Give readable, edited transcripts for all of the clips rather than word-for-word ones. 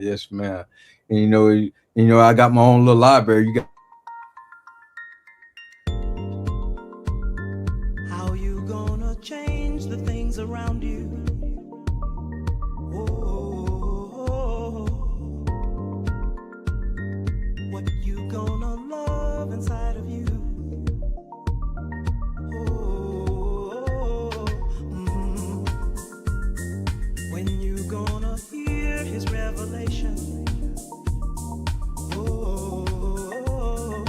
Yes, ma'am. And I got my own little library. You got How you gonna change the things around you? Oh, what you gonna love inside of you? Oh, when you gonna hear his revelation? Oh, oh,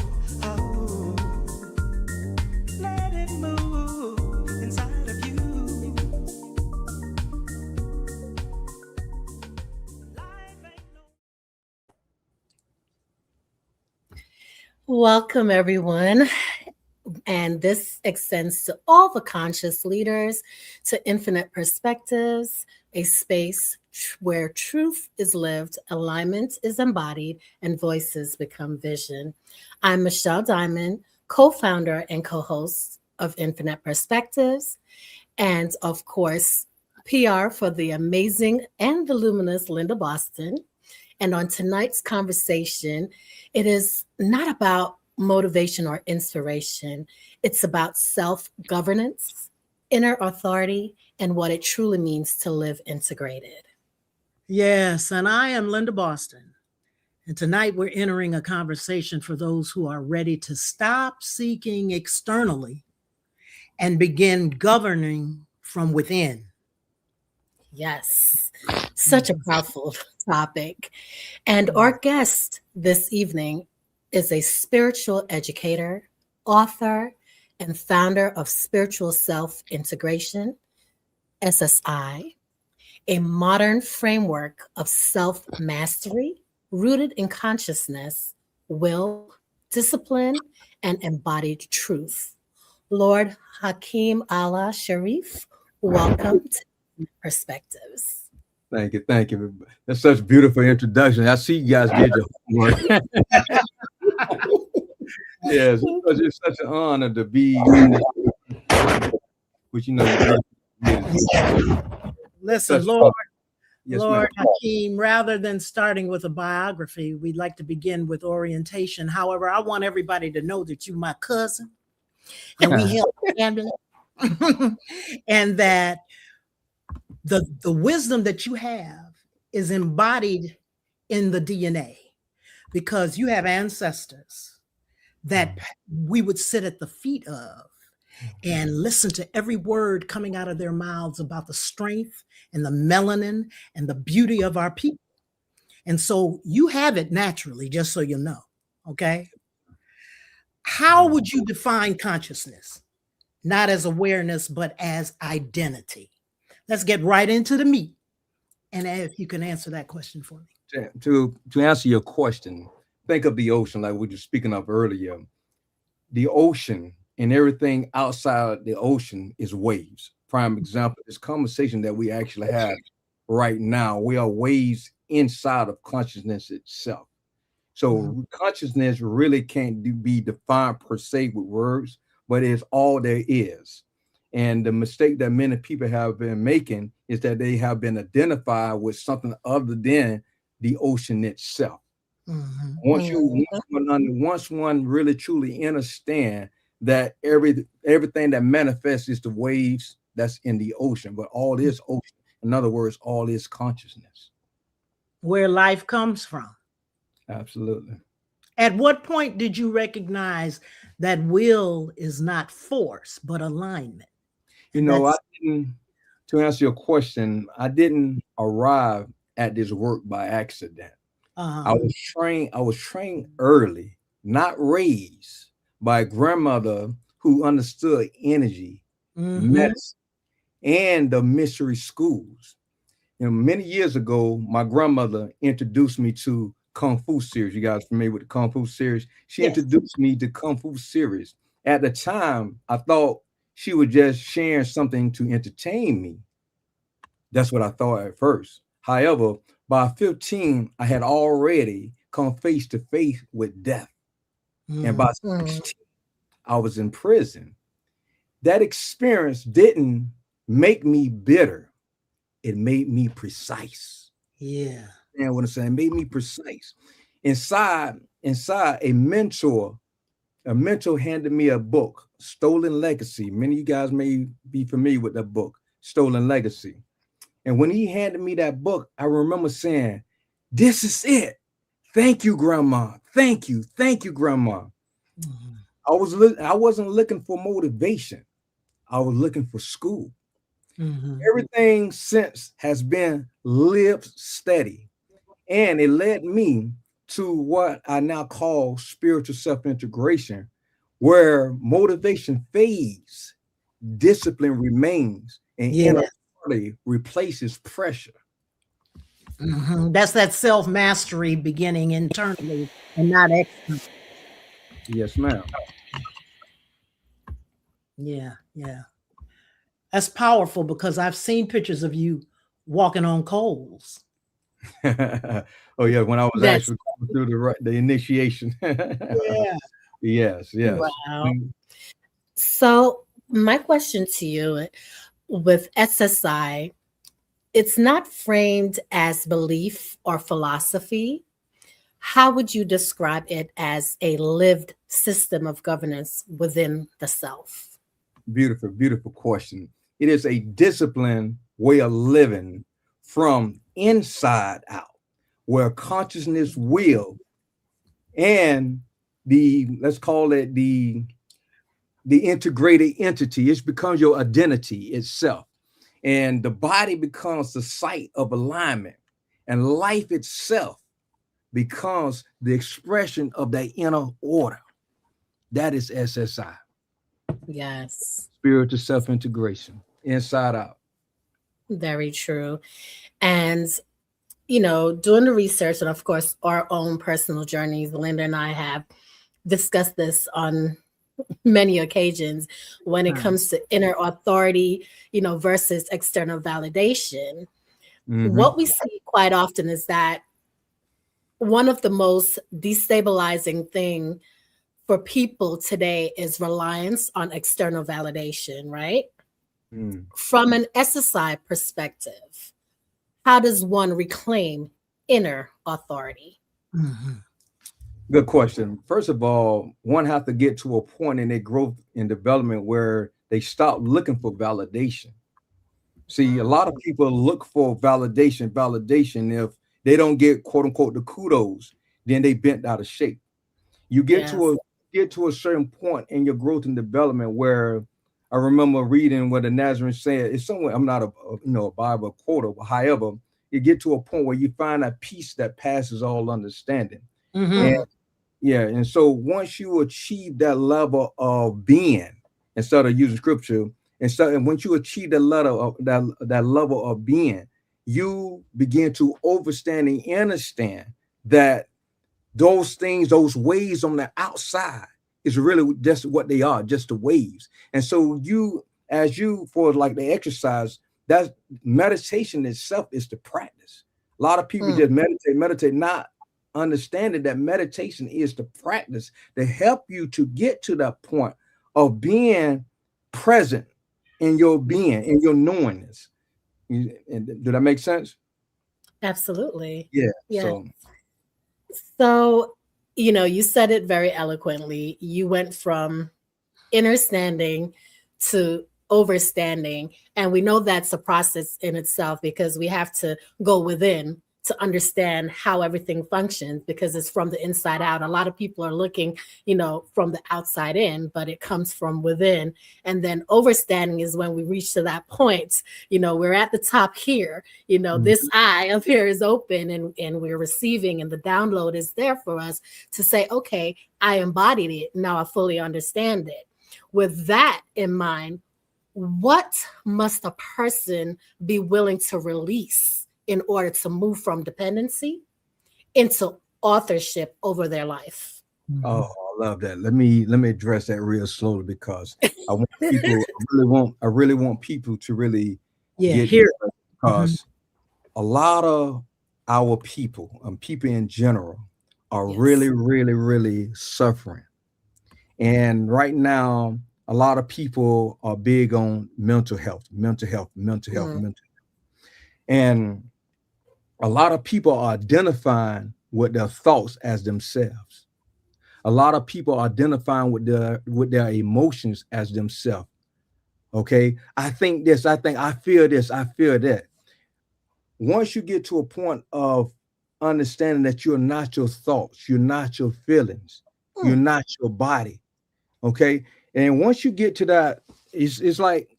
let it move inside of you. Life ain't no. Welcome, everyone. And this extends to all the conscious leaders, to Infinite Perspectives, a space where truth is lived, alignment is embodied, and voices become vision. I'm Michelle Diamond, co founder and co host of Infinite Perspectives, and of course, PR for the amazing and voluminous Linda Boston. And on tonight's conversation, it is not about motivation or inspiration, it's about self governance, inner authority, and what it truly means to live integrated. Yes, and I am Linda Boston. And tonight we're entering a conversation for those who are ready to stop seeking externally and begin governing from within. Yes, such a powerful topic. And our guest this evening is a spiritual educator, author, and founder of Spiritual Self Integration, SSI, a modern framework of self mastery rooted in consciousness, will, discipline, and embodied truth. Lord Hakeem Allah Sharif, welcome to Perspectives. thank you. That's such a beautiful introduction. I see you guys did your homework. Yes, it's such an honor to be in this, which Listen, such Lord, yes, Lord ma'am. Hakeem, rather than starting with a biography, we'd like to begin with orientation. However, I want everybody to know that you're my cousin and we help family. And that the wisdom that you have is embodied in the DNA because you have ancestors that we would sit at the feet of and listen to every word coming out of their mouths about the strength and the melanin and the beauty of our people. And so you have it naturally, just so you know. Okay. How would you define consciousness? Not as awareness, but as identity. Let's get right into the meat. And if you can answer that question for me. To answer your question, think of the ocean like we were speaking of earlier. The ocean and everything outside the ocean is waves. Prime example, this conversation that we actually have right now, we are waves inside of consciousness itself. So consciousness really can't be defined per se with words, but it's all there is. And the mistake that many people have been making is that they have been identified with something other than the ocean itself. Mhm. Once one really truly understand that everything that manifests is the waves that's in the ocean, but all is ocean. In other words, all is consciousness. Where life comes from. Absolutely. At what point did you recognize that will is not force, but alignment? You And know, I that's didn't, to answer your question, I didn't arrive at this work by accident. uh I was trained early, not raised by a grandmother who understood energy, mhm. medicine, and the mystery schools. Many years ago, my grandmother introduced me to Kung Fu series. You guys familiar with the Kung Fu series? She Yes. introduced me to Kung Fu series. At the time, I thought she was just sharing something to entertain me. That's what I thought at first. However, by 15, I had already come face to face with death. And Mhm. by 16, I was in prison. That experience didn't make me bitter, it made me precise. Yeah. understand what I'm saying. It made me precise. Inside, a mentor handed me a book, Stolen Legacy. Many of you guys may be familiar with that book, Stolen Legacy. And when he handed me that book, I remember saying, "This is it. Thank you, Grandma. Thank you, Grandma." Mhm. I wasn't looking for motivation. I was looking for school. Mhm. Everything since has been lived steady, and it led me to what I now call spiritual self-integration, where motivation fades, discipline remains, and Yeah. inner clarity replaces pressure. Mhm. That's that self-mastery beginning internally and not external. Yes, ma'am. Yeah, yeah. That's powerful because I've seen pictures of you walking on coals. Oh yeah, when I was That's actually going through the initiation. Yeah. Yes, yes. wow. So, my question to you with SSI, it's not framed as belief or philosophy. How would you describe it as a lived system of governance within the self? Beautiful, beautiful question. It is a disciplined way of living from inside out, where consciousness will and let's call it the integrated entity, it becomes your identity itself. And the body becomes the site of alignment, and life itself becomes the expression of that inner order. That is SSI, Yes, spiritual self-integration, inside out. very true. And, doing the research and, of course, our own personal journeys, Linda and I have discussed this on many occasions when it Right. comes to inner authority, versus external validation. Mhm. What we see quite often is that one of the most destabilizing thing for people today is reliance on external validation, right? Mm. From an SSI perspective, how does one reclaim inner authority? Mhm. Good question. First of all, one has to get to a point in their growth and development where they stop looking for validation. See, a lot of people look for validation. If they don't get quote unquote the kudos, then they bent out of shape. You Yes. get to a certain point in your growth and development where I remember reading what the Nazarene said. It's somewhere, I'm not a Bible quoter, but however, you get to a point where you find that peace that passes all understanding. And Mhm. yeah, and so once you achieve that level of being, instead of using scripture, and once you achieve that level of that level of being, you begin to understand and understand that those things, those waves on the outside is really just what they are, just the waves. And so as you for like the exercise, that meditation itself is the practice. A lot of people Mm, just meditate, not understanding that meditation is the practice to help you to get to that point of being present in your being, in your knowingness. And did that make sense? absolutely. Yeah. Yeah. So So, you said it very eloquently. You went from understanding to overstanding. And we know that's a process in itself because we have to go within to understand how everything functions because it's from the inside out. A lot of people are looking, from the outside in, but it comes from within. And then overstanding is when we reach to that point, we're at the top here, mhm. this eye up here is open and we're receiving and the download is there for us to say, okay, I embodied it. Now I fully understand it. With that in mind, what must a person be willing to release in order to move from dependency into authorship over their life? Oh, Mhm. I love that. Let me address that real slowly because I want people. I really want people to really Yeah, get here. this Mhm. because a lot of our people and people in general are really, Yes. really, really suffering. And right now, a lot of people are big on mental health, mental health, mental health, Mm, mental. And a lot of people are identifying with their thoughts as themselves. A lot of people are identifying with their emotions as themselves. Okay, I think this, I feel this, I feel that. Once you get to a point of understanding that you're not your thoughts, you're not your feelings, you're not your body. Okay, and once you get to that, it's like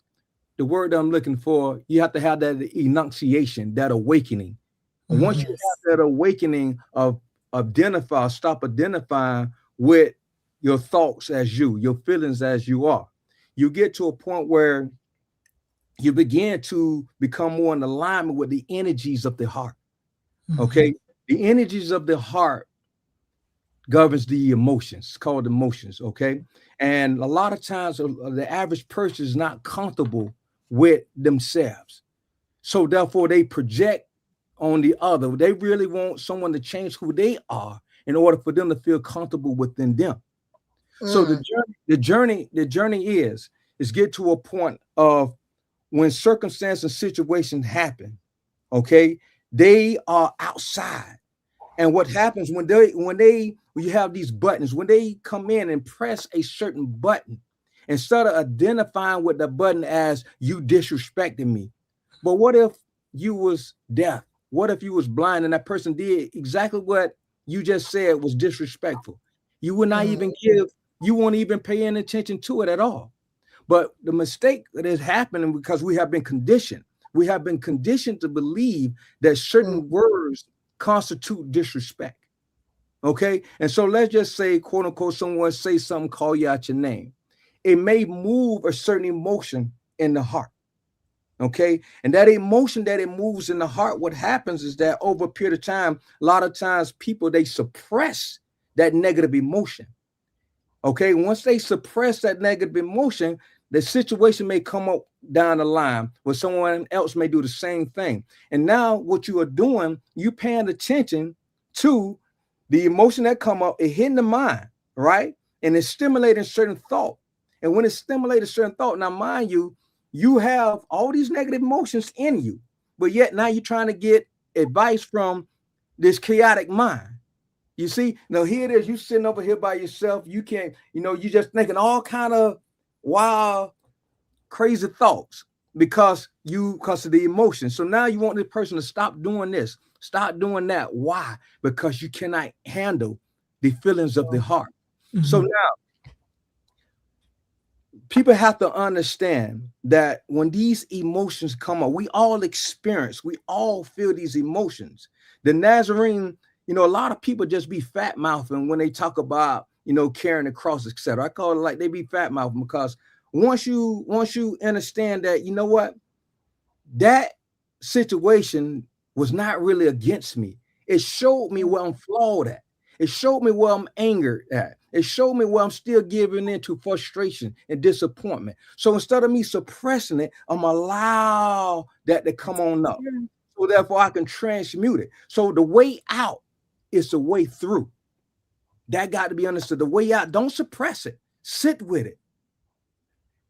the word that I'm looking for. You have to have that enunciation, that awakening. And once you Yes. have that awakening of stop identifying with your thoughts as you, your feelings as you are, you get to a point where you begin to become more in alignment with the energies of the heart. Okay. The energies of the heart governs the emotions. It's called emotions. Okay. And a lot of times the average person is not comfortable with themselves. So therefore they project on the other. They really want someone to change who they are in order for them to feel comfortable within them. So the journey is get to a point of when circumstances and situations happen, okay, they are outside. And what happens when you have these buttons, when they come in and press a certain button, instead of identifying with the button as you disrespecting me, but what if you was deaf? What if you was blind and that person did exactly what you just said was disrespectful? You would not even you won't even pay any attention to it at all. But the mistake that is happening because we have been conditioned. We have been conditioned to believe that certain words constitute disrespect. Okay. And so let's just say, quote unquote, someone say something, call you out your name. It may move a certain emotion in the heart. Okay. And that emotion that it moves in the heart, what happens is that over a period of time, a lot of times people, they suppress that negative emotion. Okay. Once they suppress that negative emotion, the situation may come up down the line where someone else may do the same thing. And now what you are doing, you paying attention to the emotion that come up, it hitting the mind, right? And it's stimulating certain thought. And when it stimulates certain thought, now mind you, you have all these negative emotions in you, but yet now you're trying to get advice from this chaotic mind. You see, now here it is, you sitting over here by yourself. You can't, you just thinking all kind of wild, crazy thoughts because of the emotion. So now you want this person to stop doing this, stop doing that. Why? Because you cannot handle the feelings of the heart. So now people have to understand that when these emotions come up, we all feel these emotions. The Nazarene, a lot of people just be fat mouthing when they talk about, carrying the cross, etc. I call it like they be fat mouthing because once you understand that, you know what, that situation was not really against me. It showed me where I'm flawed at. It showed me where I'm angered at. It showed me where I'm still giving into frustration and disappointment. So instead of me suppressing it, I'm allow that to come on up. So therefore I can transmute it. So the way out is the way through. That got to be understood. The way out, don't suppress it. Sit with it.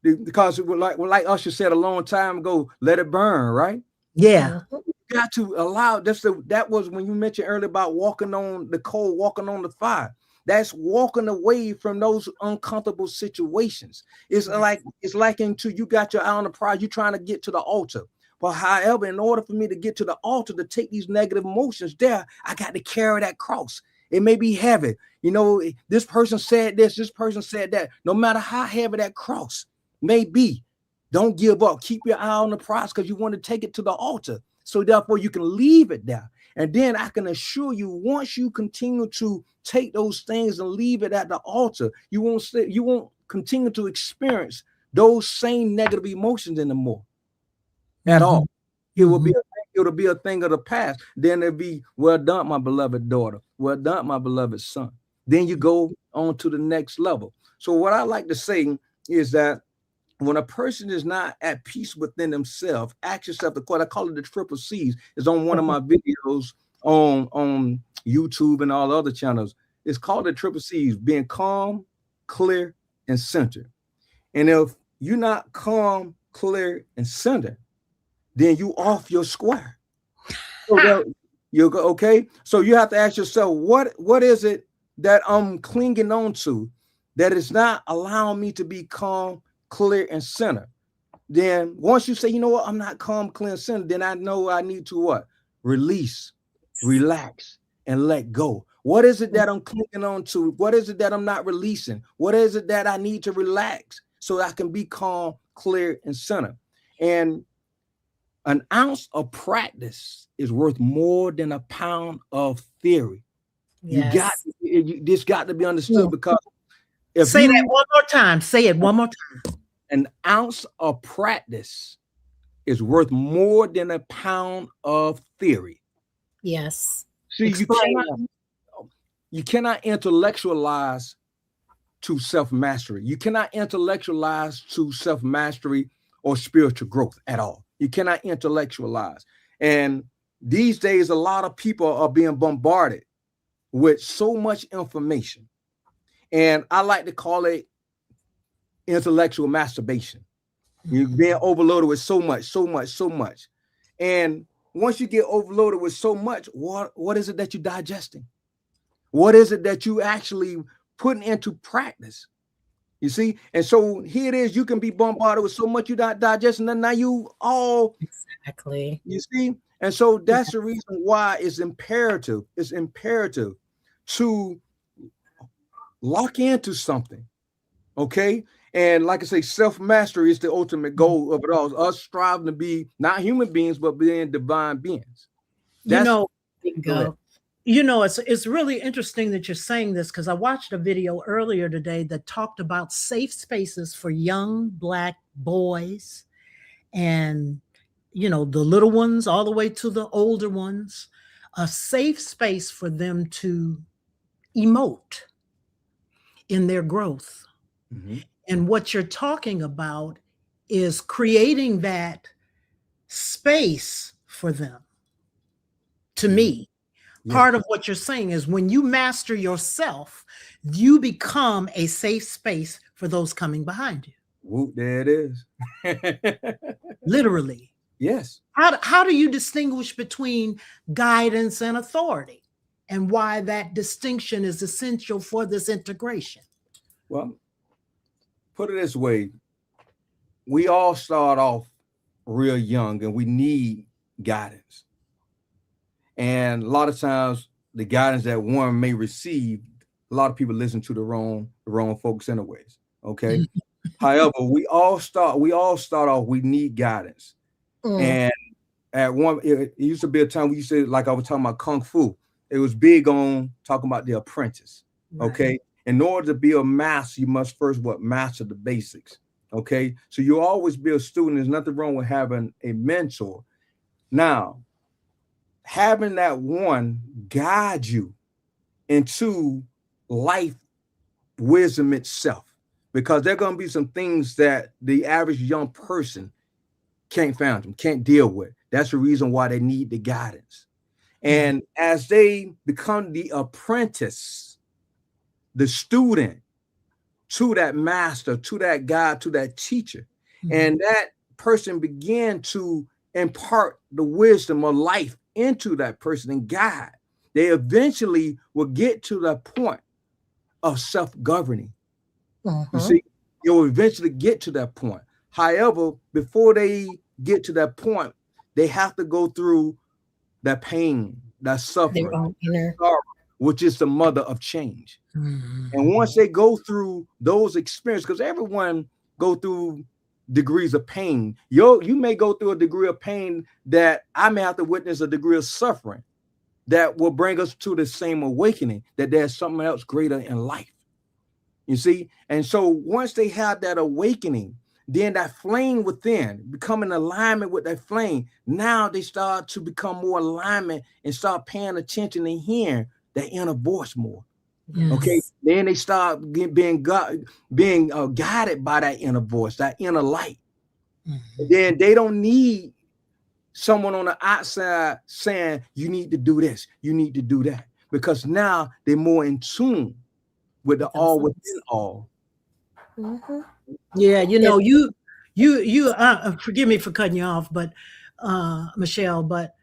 Because like Usher said a long time ago, let it burn, right? Yeah. You got to allow that was when you mentioned earlier about walking on the coal, walking on the fire. That's walking away from those uncomfortable situations. It's like until you got your eye on the prize, you're trying to get to the altar. But however, in order for me to get to the altar to take these negative emotions there, I got to carry that cross. It may be heavy. This person said this person said that. No matter how heavy that cross may be, don't give up. Keep your eye on the prize because you want to take it to the altar. So therefore you can leave it there. And then I can assure you, once you continue to take those things and leave it at the altar, you won't continue to experience those same negative emotions anymore at all. It'll be a thing of the past. Then it'll be, well done, my beloved daughter. Well done, my beloved son. Then you go on to the next level. So what I like to say is that when a person is not at peace within themselves, ask yourself the question. I call it the triple C's. It's on one of my videos on YouTube and all the other channels. It's called the triple C's: being calm, clear, and centered. And if you're not calm, clear, and centered, then you off your square. You go, okay? So you have to ask yourself, what is it that I'm clinging on to that is not allowing me to be calm, clear, and centered? Then once you say, you know what, I'm not calm, clear, and centered, then I know I need to what? Release, relax, and let go. What is it that I'm clinging on to? What is it that I'm not releasing? What is it that I need to relax so I can be calm, clear, and centered? And an ounce of practice is worth more than a pound of theory. Yes. This got to be understood, because if Say that one more time. Say it one more time. An ounce of practice is worth more than a pound of theory. Yes. See, you cannot intellectualize to self-mastery. You cannot intellectualize to self-mastery or spiritual growth at all. You cannot intellectualize. And these days, a lot of people are being bombarded with so much information. And I like to call it intellectual masturbation. You're being overloaded with so much. And once you get overloaded with so much, what is it that you're digesting? What is it that you actually putting into practice? You see? And so here it is, you can be bombarded with so much you're not digesting, and now you all exactly. You see? And so that's the reason why it's imperative to lock into something. Okay. And like I say, self-mastery is the ultimate goal of it all. Us striving to be not human beings, but being divine beings. It's really interesting that you're saying this, because I watched a video earlier today that talked about safe spaces for young Black boys, and the little ones all the way to the older ones, a safe space for them to emote in their growth. Mm-hmm. And what you're talking about is creating that space for them. To me, part of what you're saying is when you master yourself, you become a safe space for those coming behind you. Whoop, there it is. Literally. Yes. How do you distinguish between guidance and authority, and why that distinction is essential for this integration? Well, put it this way. We all start off real young and we need guidance. And a lot of times the guidance that one may receive, a lot of people listen to the wrong folks anyways. Okay. However, we all start off, we need guidance. And at it used to be a time we used to, like I was talking about Kung Fu, it was big on talking about the apprentice. Right. Okay. In order to be a master, you must first master the basics. Okay. So you always be a student. There's nothing wrong with having a mentor. Now, having that one guide you into life wisdom itself, because there are going to be some things that the average young person can't fathom, can't deal with. That's the reason why they need the guidance. And as they become the apprentice, the student to that master, to that guide, to that teacher, and that person began to impart the wisdom of life into that person and guide, they eventually will get to the point of self-governing. You see, they will eventually get to that point. However, before they get to that point, they have to go through that pain, that suffering, sorrow, which is the mother of change. And once they go through those experiences, because everyone go through degrees of pain. You may go through a degree of pain that I may have to witness a degree of suffering that will bring us to the same awakening that there's something else greater in life. You see? And so once they have that awakening, then that flame within become in alignment with that flame. Now they start to become more alignment and start paying attention and hearing that inner voice more. Yes. Okay. Then they start being guided by that inner voice, that inner light. Then they don't need someone on the outside saying, you need to do this, you need to do that, because now they're more in tune with the all within all. Yeah, you forgive me for cutting you off, but Michelle, but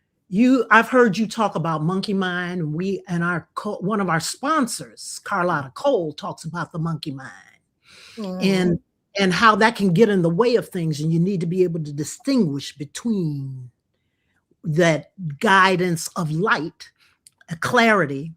I've heard you talk about monkey mind. One of our sponsors, Carlotta Cole, talks about the monkey mind and how that can get in the way of things, and you need to be able to distinguish between that guidance of light, a clarity,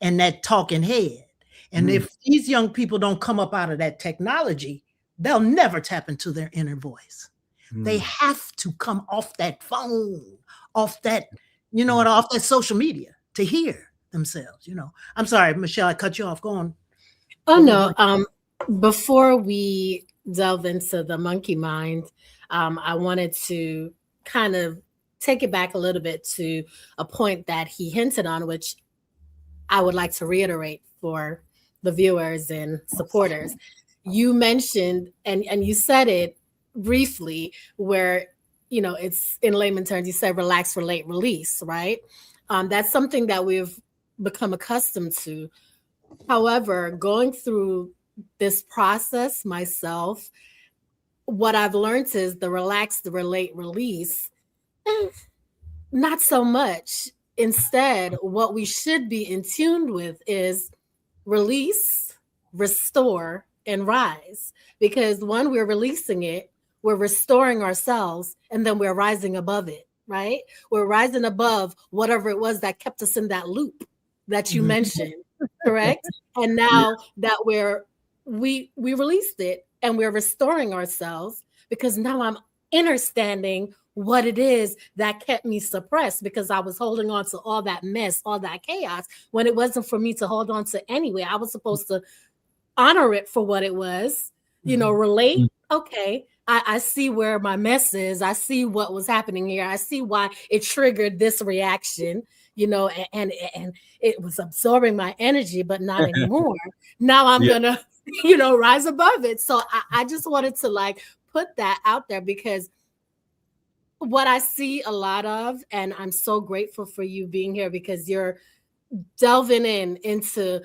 and that talking head. And if these young people don't come up out of that technology, they'll never tap into their inner voice. They have to come off that phone, off that, off that social media to hear themselves, I'm sorry, Michelle, I cut you off. Go on. Oh, no. Before we delve into the monkey mind, I wanted to kind of take it back a little bit to a point that he hinted on, which I would like to reiterate for the viewers and supporters. You mentioned, and you said it briefly, where, it's in layman terms, you said relax, relate, release, right? That's something that we've become accustomed to. However, going through this process myself, what I've learned is the relax, the relate, release, not so much. Instead, what we should be in tune with is release, restore, and rise. Because when we're releasing it, we're restoring ourselves, and then we're rising above it, right? We're rising above whatever it was that kept us in that loop that you mentioned, correct? And now that we released it and we're restoring ourselves, because now I'm understanding what it is that kept me suppressed, because I was holding on to all that mess, all that chaos, when it wasn't for me to hold on to anyway. I was supposed to honor it for what it was, relate. Okay, I see where my mess is. I see what was happening here. I see why it triggered this reaction, and it was absorbing my energy, but not anymore. Now I'm gonna, rise above it. So I just wanted to put that out there, because what I see a lot of, and I'm so grateful for you being here, because you're delving into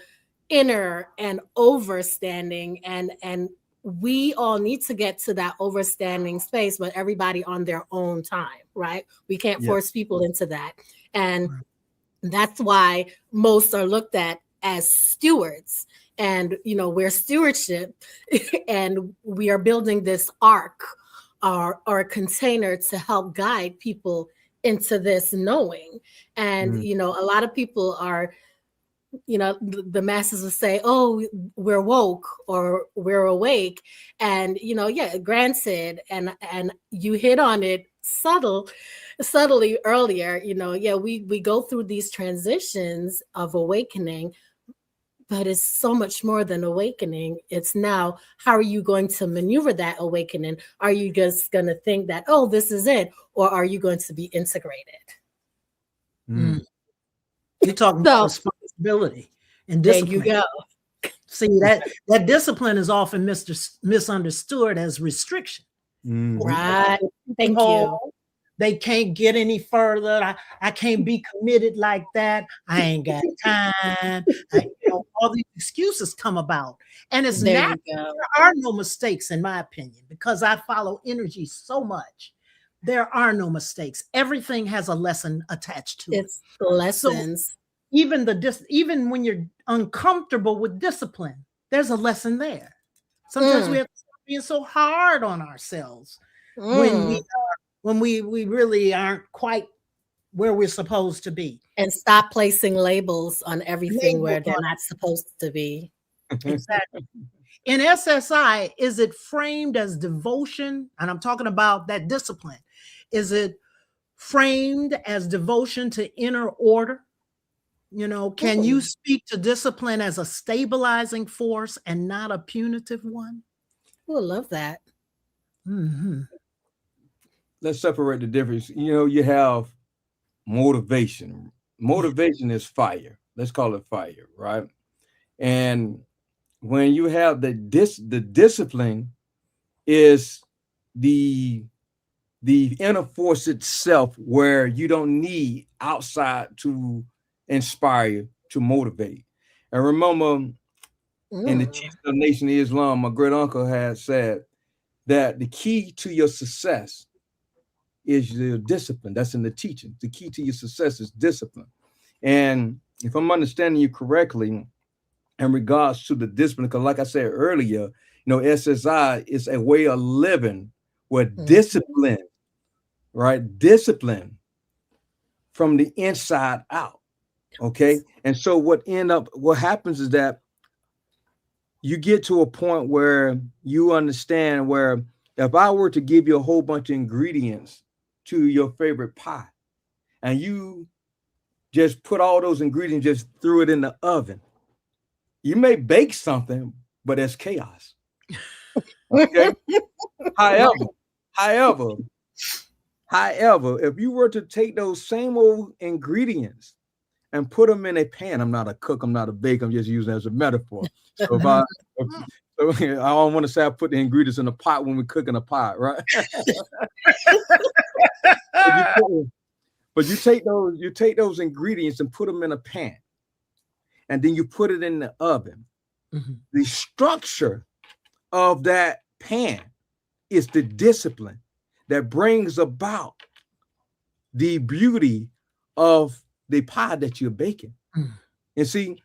inner and overstanding, and we all need to get to that overstanding space, but everybody on their own time, right? We can't force people into that. And that's why most are looked at as stewards. And, we're stewardship and we are building this ark or a container to help guide people into this knowing. And, a lot of people are, the masses will say, oh, we're woke or we're awake. And, granted, and you hit on it subtly earlier, we go through these transitions of awakening, but it's so much more than awakening. It's now, how are you going to maneuver that awakening? Are you just going to think that, oh, this is it? Or are you going to be integrated? You're talking about responsibility and discipline. There you go. See, that discipline is often misunderstood as restriction. Right. Thank you. They can't get any further. I can't be committed like that. I ain't got time. All these excuses come about. And it's natural. There are no mistakes, in my opinion, because I follow energy so much. There are no mistakes. Everything has a lesson attached to it. It's lessons. So even when you're uncomfortable with discipline, there's a lesson there. Sometimes we have to stop being so hard on ourselves when we really aren't quite where we're supposed to be. And stop placing labels on everything where they're not supposed to be. Exactly. In SSI, is it framed as devotion? And I'm talking about that discipline. Is it framed as devotion to inner order? Can you speak to discipline as a stabilizing force and not a punitive one? Oh, I love that. Let's separate the difference. You have motivation. Motivation is fire. Let's call it fire, right? And when you have the discipline is the inner force itself, where you don't need outside to inspire you, to motivate. And remember, in the Chief of the Nation of Islam, my great uncle had said that the key to your success is your discipline. That's in the teaching. The key to your success is discipline. And if I'm understanding you correctly, in regards to the discipline, because like I said earlier, SSI is a way of living where discipline, right? Discipline from the inside out. Okay. And so what happens is that you get to a point where you understand where if I were to give you a whole bunch of ingredients to your favorite pie and you just put all those ingredients, just threw it in the oven, you may bake something, but it's chaos. Okay. However, if you were to take those same old ingredients and put them in a pan, I'm not a cook, I'm not a baker, I'm just using it as a metaphor. So I don't want to say I put the ingredients in a pot when we're cooking a pot, right? But you take those ingredients and put them in a pan, and then you put it in the oven. Mm-hmm. The structure of that pan is the discipline that brings about the beauty of the pie that you're baking. Mm. And see,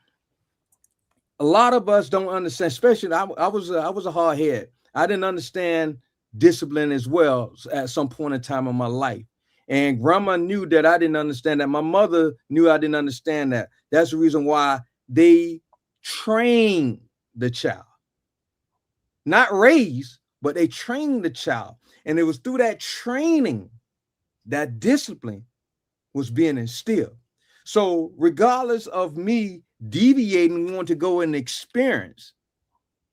a lot of us don't understand, especially I was a hard head. I didn't understand discipline as well at some point in time in my life. And grandma knew that I didn't understand that. My mother knew I didn't understand that. That's the reason why they train the child. Not raise, but they train the child. And it was through that training that discipline was being instilled. So regardless of me deviating, wanting to go and experience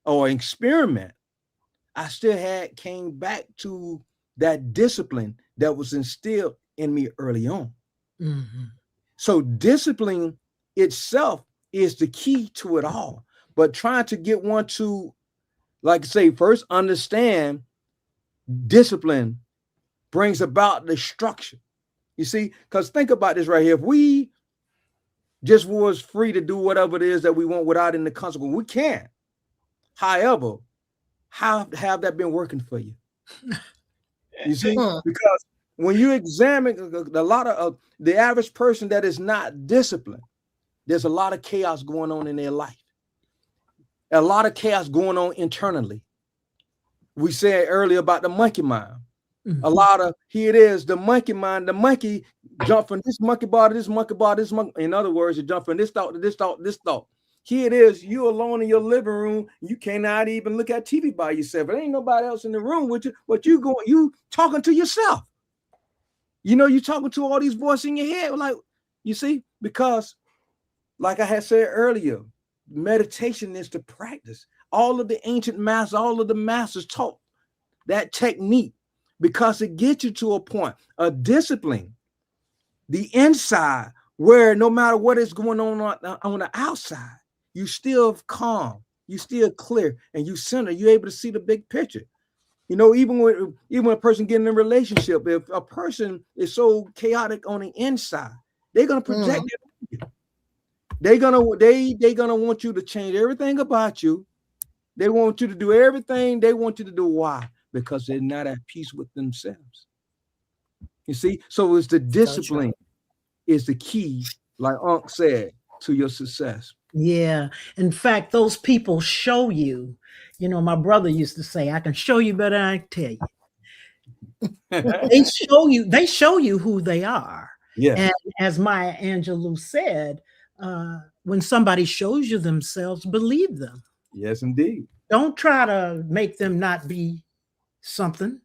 or experiment, I still came back to that discipline that was instilled in me early on. Mm-hmm. So discipline itself is the key to it all. But trying to get one to, like I say, first understand discipline brings about the structure. You see, because think about this right here. If we just was free to do whatever it is that we want without any consequence, we can. However, how have that been working for you? You see, because when you examine a lot of the average person that is not disciplined, there's a lot of chaos going on in their life. A lot of chaos going on internally. We said earlier about the monkey mind. Mm-hmm. A lot of, here it is, the monkey mind. The monkey jump from this monkey bar to this monkey bar, this monkey. In other words, you jump from this thought to this thought, this thought. Here it is, you alone in your living room. You cannot even look at TV by yourself. There ain't nobody else in the room with you, but you talking to yourself. You talking to all these voices in your head. Like, you see, because like I had said earlier, meditation is to practice. All of the ancient masters, all of the masters taught that technique because it gets you to a point of discipline, the inside, where no matter what is going on the outside, you still calm, you still clear, and you center. You're able to see the big picture. Even when a person getting in a relationship, if a person is so chaotic on the inside, they're gonna project it. They're gonna want you to change everything about you. They want you to do everything they want you to do. Why? Because they're not at peace with themselves. You see, so it's the discipline is the key, like Unc said, to your success. Yeah. In fact, those people show you, my brother used to say, I can show you better than I can tell you. They show you who they are. Yeah. And as Maya Angelou said, when somebody shows you themselves, believe them. Yes, indeed. Don't try to make them not be something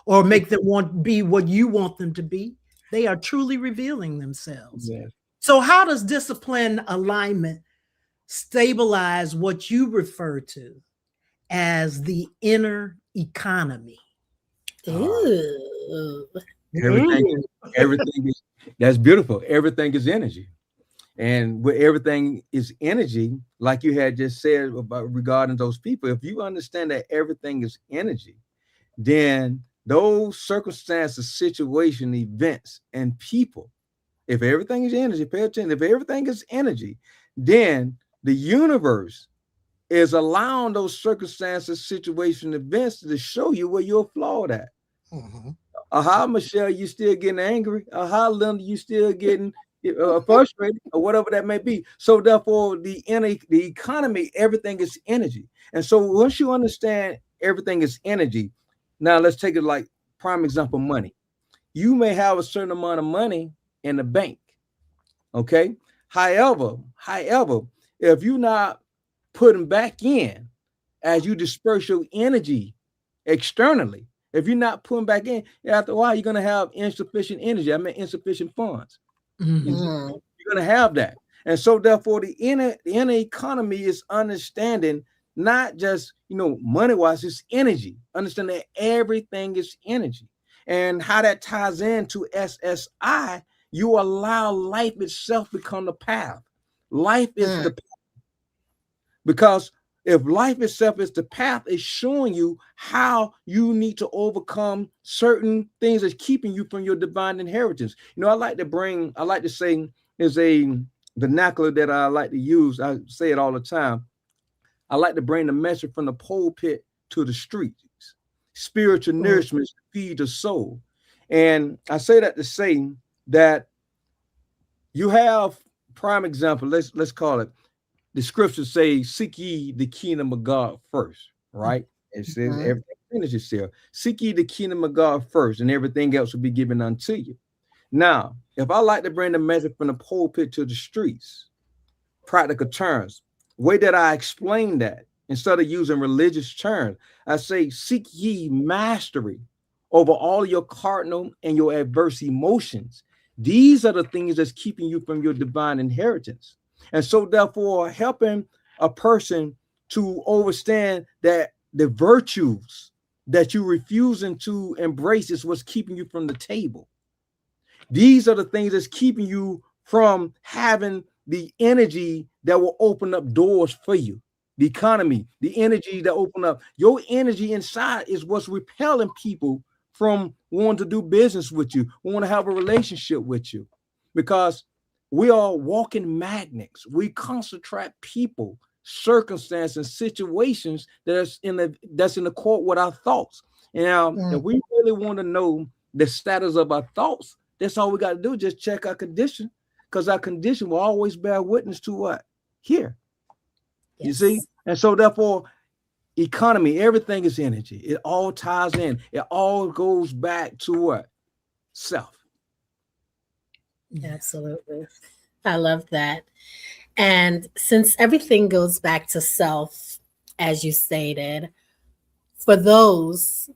or make them be what you want them to be. They are truly revealing themselves. Yes. So how does discipline alignment stabilize what you refer to as the inner economy? Everything is, that's beautiful. Everything is energy. And where everything is energy, like you had just said about regarding those people, if you understand that everything is energy, then those circumstances, situation, events, and people, if everything is energy, pay attention, if everything is energy, then the universe is allowing those circumstances, situation, events to show you where you're flawed at. Mm-hmm. Aha, Michelle, you still getting angry? Aha, Linda, you still getting frustrated, or whatever that may be. So therefore, the economy, everything is energy. And so once you understand everything is energy, now let's take it like prime example, money. You may have a certain amount of money in the bank. Okay. However, if you're not putting back in as you disperse your energy externally, if you're not putting back in, after a while, you're going to have insufficient energy. I mean, insufficient funds. Mhm. You're going to have that. And so therefore, the inner economy is understanding not just, money wise, it's energy. Understand that everything is energy. And how that ties into SSI, you allow life itself become the path. Life is the path. Because if life itself is the path, it's showing you how you need to overcome certain things that's keeping you from your divine inheritance. I like to say, is a vernacular that I like to use. I say it all the time. I like to bring the message from the pulpit to the streets. Spiritual nourishment to feed the soul. And I say that to say that you have prime example. Let's call it. The scriptures say, seek ye the kingdom of God first, right? It says everything finishes here. Seek ye the kingdom of God first, and everything else will be given unto you. Now, if I like to bring the message from the pulpit to the streets, practical terms, way that I explain that, instead of using religious terms, I say, seek ye mastery over all your cardinal and your adverse emotions. These are the things that's keeping you from your divine inheritance. And so therefore, helping a person to understand that the virtues that you're refusing to embrace is what's keeping you from the table. These are the things that's keeping you from having the energy that will open up doors for you. The economy, the energy that open up. Your energy inside is what's repelling people from wanting to do business with you, want to have a relationship with you. Because we are walking magnets. We concentrate people, circumstances, and situations that's in the court with our thoughts. And if we really want to know the status of our thoughts, that's all we got to do. Just check our condition, because our condition will always bear witness to what? Here. Yes. You see? And so therefore, economy, everything is energy. It all ties in. It all goes back to what? Self. Absolutely. I love that. And since everything goes back to self, as you stated, for those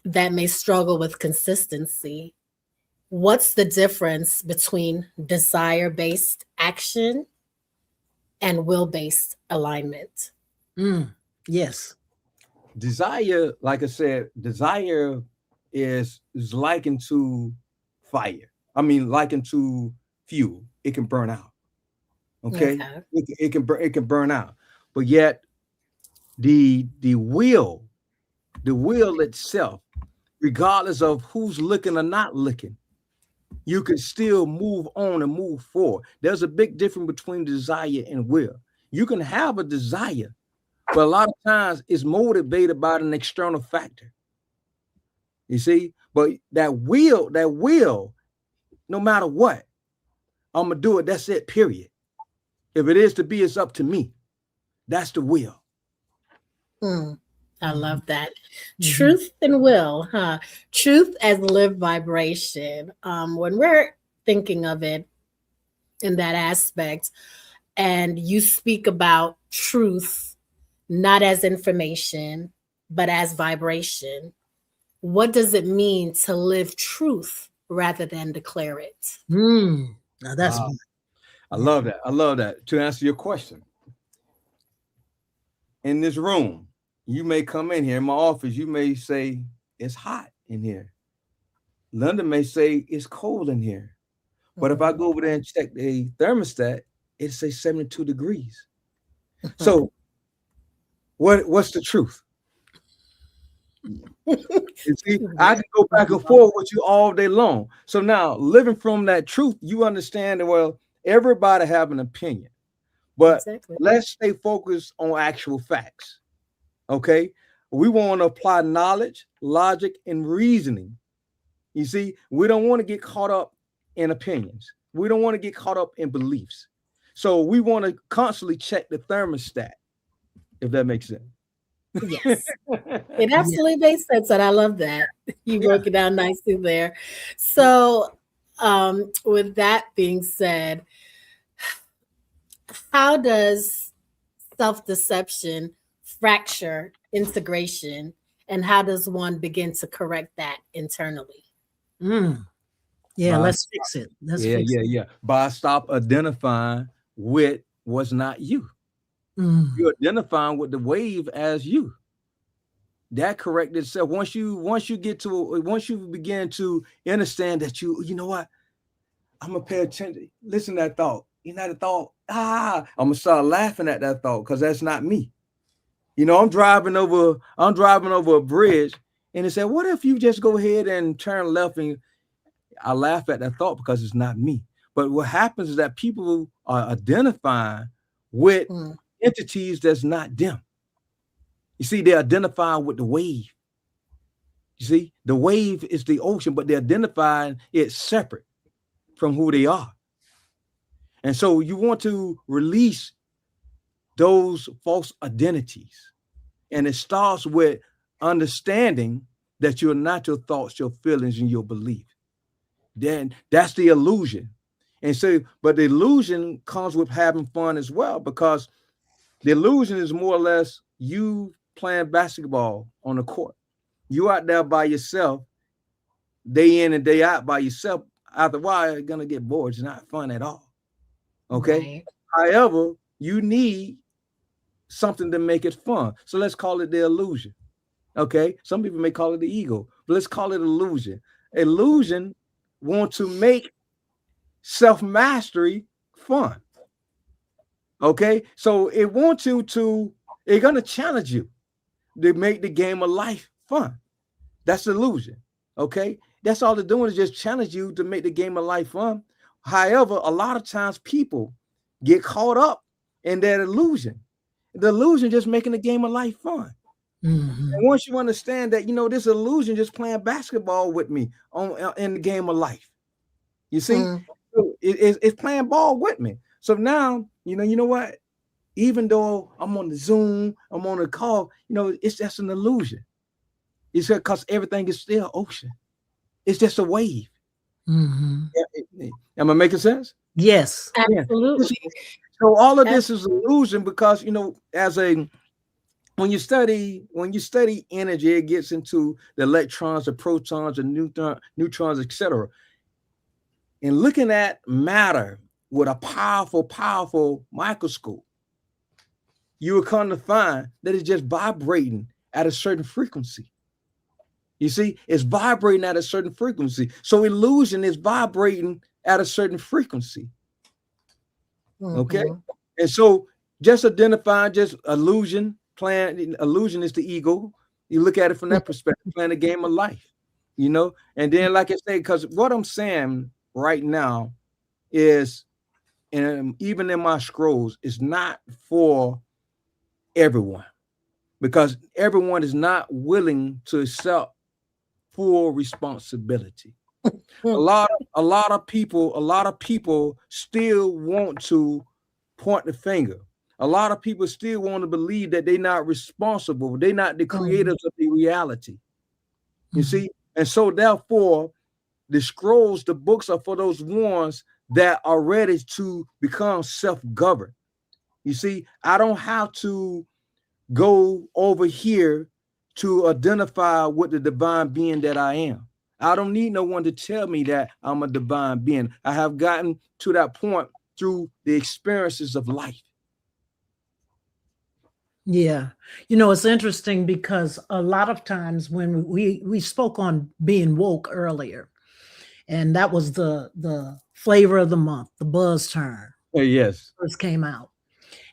that may struggle with consistency, what's the difference between desire-based action and will-based alignment? Yes. Desire, like I said, desire is likened to fire. I mean, likened to fuel. It can burn out. Okay. It can burn out. But yet the will itself, regardless of who's looking or not looking, you can still move on and move forward. There's a big difference between desire and will. You can have a desire, but a lot of times it's motivated by an external factor. You see, but that will, no matter what, I'm gonna do it. That's it, period. If it is to be, it's up to me. That's the will. I love that. Truth and will, huh? Truth as lived vibration. When we're thinking of it in that aspect, and you speak about truth not as information, but as vibration, what does it mean to live truth rather than declare it? Now that's I love that. I love that. To answer your question, in this room, you may come in here in my office, you may say it's hot in here. Linda may say it's cold in here. But if I go over there and check the thermostat, it says 72 degrees. So what's the truth? You see, I can go back and forth with you all day long. So now, living from that truth, you understand that, well, everybody have an opinion, but let's stay focused on actual facts. Okay, we want to apply knowledge, logic, and reasoning. You see, we don't want to get caught up in opinions. We don't want to get caught up in beliefs. So we want to constantly check the thermostat, if that makes sense. Yes. It absolutely makes sense, and I love that. You broke it down nicely there. So, with that being said, how does self-deception fracture integration, and how does one begin to correct that internally? Yeah, let's fix it. Yeah. By stop identifying with what's not you. You're identifying with the wave as you. That corrected itself. Once you begin to understand that you know what, I'm gonna pay attention, listen to that thought. You know that thought, I'm gonna start laughing at that thought because that's not me. You know, I'm driving over a bridge and it said, what if you just go ahead and turn left? And I laugh at that thought because it's not me. But what happens is that people are identifying with entities that's not them. You see, they identify with the wave. You see, the wave is the ocean, but they're identifying it separate from who they are. And so you want to release those false identities. And it starts with understanding that you're not your thoughts, your feelings, and your belief. Then that's the illusion. And so, but the illusion comes with having fun as well, because the illusion is more or less you playing basketball on the court. You out there by yourself, day in and day out by yourself. After a while, you're gonna get bored. It's not fun at all. Okay. Right. However, you need something to make it fun. So let's call it the illusion. Okay. Some people may call it the ego, but let's call it illusion. Illusion want to make self-mastery fun. Okay. So it wants you to, it's gonna challenge you to make the game of life fun. That's illusion. Okay. That's all they're doing is just challenge you to make the game of life fun. However, a lot of times people get caught up in that illusion. The illusion just making the game of life fun. And once you understand that, you know, this illusion just playing basketball with me in the game of life. You see, it's playing ball with me. So now, you know what? Even though I'm on the Zoom, I'm on a call, you know, it's just an illusion. It's because everything is still ocean. It's just a wave. Am I making sense? Yes, absolutely. So all of this is illusion because, you know, when you study energy, it gets into the electrons, the protons, the neutrons, etc. And looking at matter with a powerful microscope, you will come to find that it's just vibrating at a certain frequency. You see, it's vibrating at a certain frequency. So illusion is vibrating at a certain frequency. Okay. And so just identifying just illusion, illusion is the ego. You look at it from that perspective, playing a game of life, you know. And then, like I say, because what I'm saying right now is, and even in my scrolls, it's not for everyone, because everyone is not willing to accept full responsibility. A lot of people still want to point the finger. A lot of people still want to believe that they're not responsible. They're not the creators of the reality. You see? And so therefore, the scrolls, the books are for those ones that are ready to become self-governed. You see, I don't have to go over here to identify with the divine being that I am. I don't need no one to tell me that I'm a divine being. I have gotten to that point through the experiences of life. Yeah. You know, it's interesting because a lot of times when we spoke on being woke earlier, and that was the flavor of the month, the buzz term. Yes. First came out.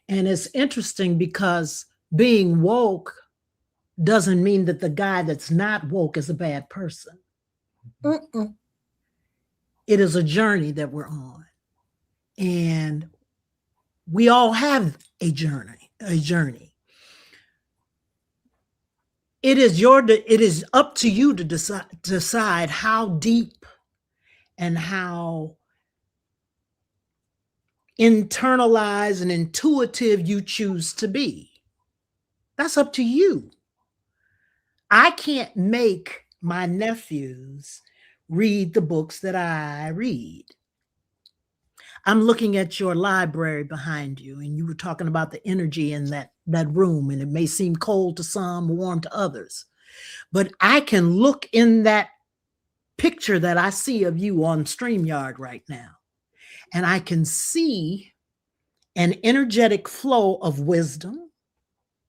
And it's interesting because being woke doesn't mean that the guy that's not woke is a bad person. It is a journey that we're on. And we all have a journey. it is up to you to decide how deep and how internalized and intuitive you choose to be. That's up to you. I can't make my nephews read the books that I read. I'm looking at your library behind you, and you were talking about the energy in that room, and it may seem cold to some, warm to others. But I can look in that picture that I see of you on StreamYard right now, and I can see an energetic flow of wisdom,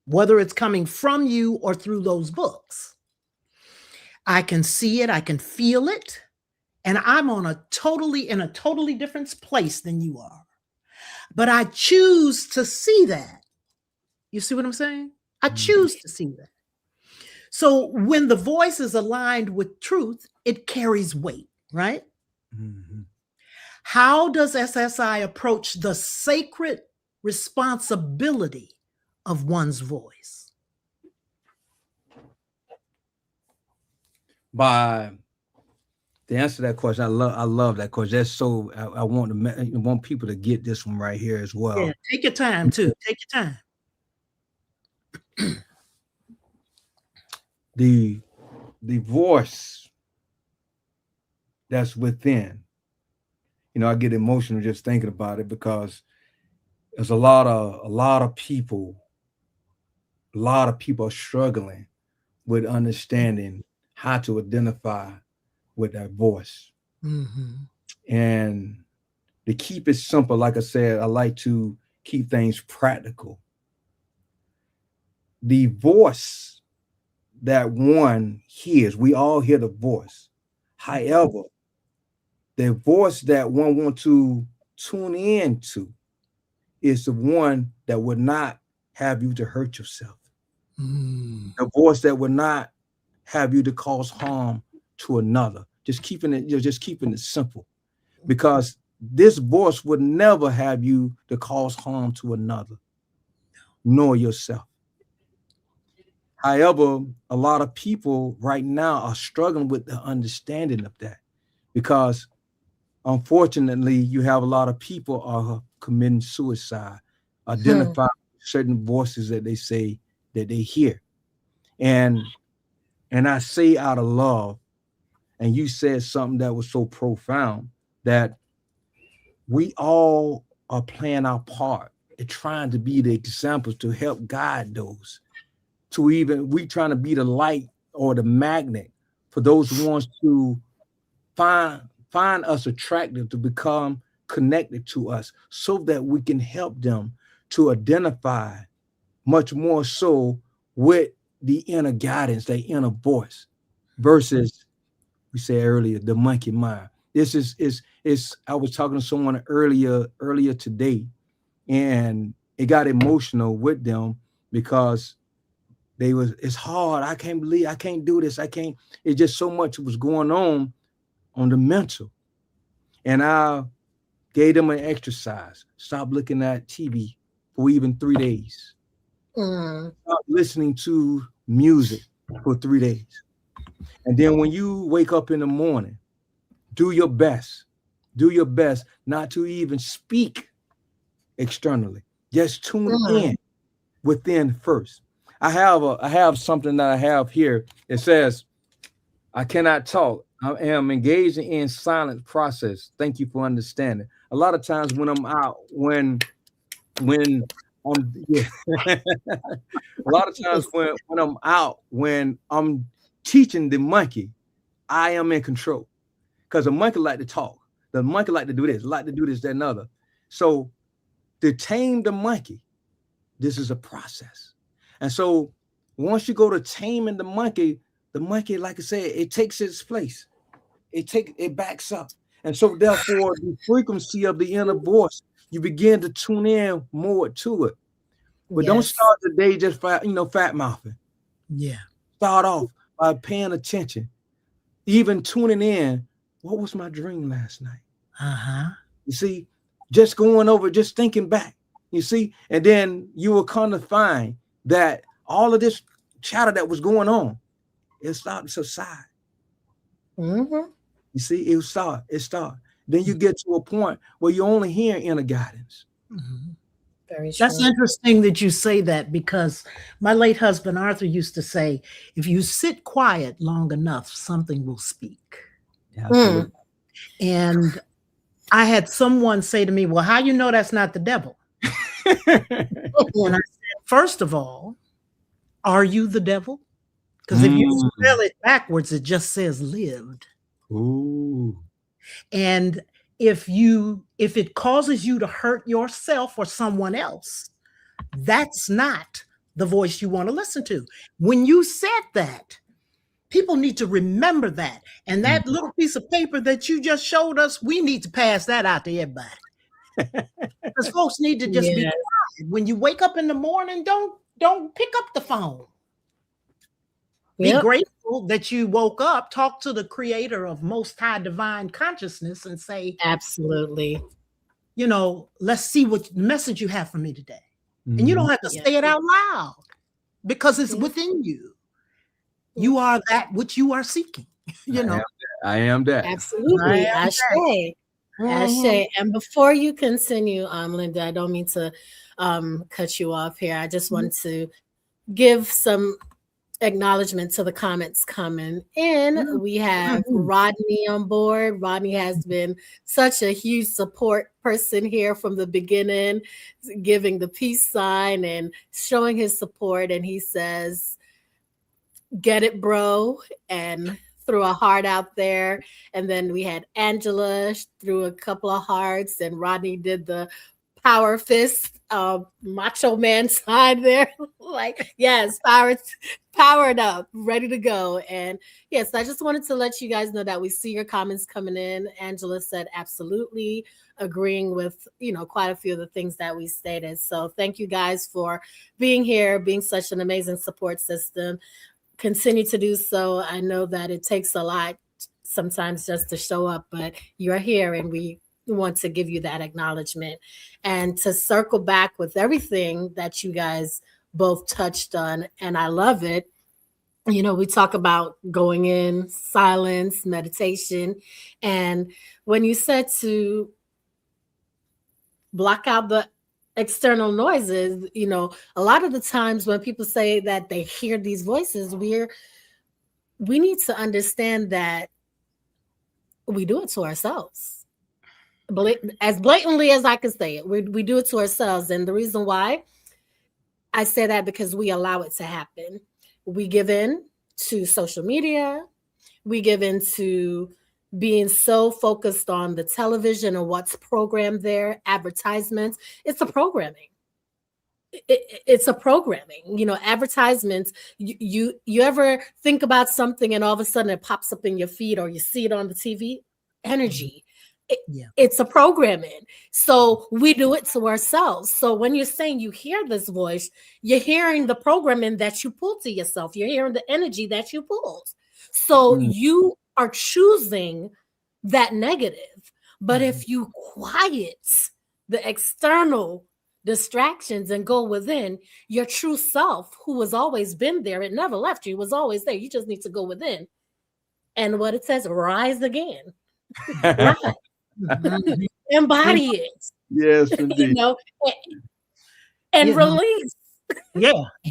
whether it's coming from you or through those books. I can see it, I can feel it, and I'm in a totally different place than you are. But I choose to see that. You see what I'm saying? I choose to see that. So when the voice is aligned with truth, it carries weight, right? Mm-hmm. How does SSI approach the sacred responsibility of one's voice? By to answer that question, I love that question. That's so I want people to get this one right here as well. Yeah, take your time too. Take your time. The voice that's within. You know, I get emotional just thinking about it because there's a lot of people are struggling with understanding how to identify with that voice. Mm-hmm. And to keep it simple, like I said, I like to keep things practical. The voice that one hears, we all hear the voice. However, the voice that one wants to tune in to is the one that would not have you to hurt yourself. The voice that would not have you to cause harm to another. Just keeping it simple, because this voice would never have you to cause harm to another, nor yourself. However, a lot of people right now are struggling with the understanding of that, because unfortunately, you have a lot of people are committing suicide, identifying certain voices that they say that they hear. And I say out of love, and you said something that was so profound, that we all are playing our part in trying to be the examples to help guide those. We trying to be the light or the magnet for those ones to find us attractive, to become connected to us, so that we can help them to identify much more so with the inner guidance, the inner voice, versus, we said earlier, the monkey mind. This is I was talking to someone earlier today, and it got emotional with them because it's hard. I can't believe I can't do this. It's just so much was going on the mental. And I gave them an exercise. Stop looking at TV for even 3 days. Stop listening to music for 3 days. And then when you wake up in the morning, do your best not to even speak externally. Just tune in within first. I have something that I have here. It says, I cannot talk. I am engaging in silent process. Thank you for understanding. A lot of times when I'm out, when I'm a lot of times when I'm out, when I'm teaching the monkey, I am in control, because the monkey like to talk. The monkey like to do this, that, and other. So to tame the monkey, this is a process. And so once you go to taming the monkey, like I said, it takes its place. It backs up. And so therefore, the frequency of the inner voice, you begin to tune in more to it. But don't start the day just fat mouthing. Yeah. Start off by paying attention, even tuning in. What was my dream last night? You see, just going over, just thinking back. You see, and then you will come to find that all of this chatter that was going on, it started to subside. Mm-hmm. You see, it started. Then you get to a point where you're only hearing inner guidance. Mm-hmm. Very true. That's interesting that you say that, because my late husband Arthur used to say, if you sit quiet long enough, something will speak. Absolutely. And I had someone say to me, well, how you know that's not the devil? And I said, first of all, are you the devil? Because if you spell it backwards, it just says lived. Ooh. And if it causes you to hurt yourself or someone else, that's not the voice you want to listen to. When you said that, people need to remember that. And that little piece of paper that you just showed us, we need to pass that out to everybody. Because folks need to just be quiet. When you wake up in the morning, don't pick up the phone. Be grateful that you woke up, talk to the creator of most high divine consciousness and say, absolutely, you know, let's see what message you have for me today. And you don't have to say it out loud, because it's within you. You are that which you are seeking. You know, I am that. Absolutely. Ashe. Ashe. And before you continue, Linda, I don't mean to cut you off here. I just want to give some acknowledgement to the comments coming in. We have Rodney on board. Rodney has been such a huge support person here from the beginning, giving the peace sign and showing his support. And he says, get it, bro, and threw a heart out there. And then we had Angela threw a couple of hearts, and Rodney did the power fist macho man sign there. Like, yes, powered up, ready to go. And yes, I just wanted to let you guys know that we see your comments coming in. Angela said absolutely, agreeing with, you know, quite a few of the things that we stated. So thank you guys for being here, being such an amazing support system. Continue to do so. I know that it takes a lot sometimes just to show up, but you're here and we want to give you that acknowledgement. And to circle back with everything that you guys both touched on, and I love it. You know, we talk about going in, silence, meditation. And when you said to block out the external noises, you know, a lot of the times when people say that they hear these voices, we need to understand that we do it to ourselves. As blatantly as I can say it, we do it to ourselves. And the reason why I say that, because we allow it to happen. We give in to social media. We give in to being so focused on the television and what's programmed there, advertisements. It's a programming. It's a programming, you know, advertisements. You ever think about something and all of a sudden it pops up in your feed or you see it on the TV? Energy. It's a programming. So we do it to ourselves. So when you're saying you hear this voice, you're hearing the programming that you pull to yourself. You're hearing the energy that you pulled. So you are choosing that negative. But if you quiet the external distractions and go within, your true self, who has always been there, it never left you, it was always there. You just need to go within. And what it says, rise again. Rise. Embody it. Yes, indeed. You know, and release.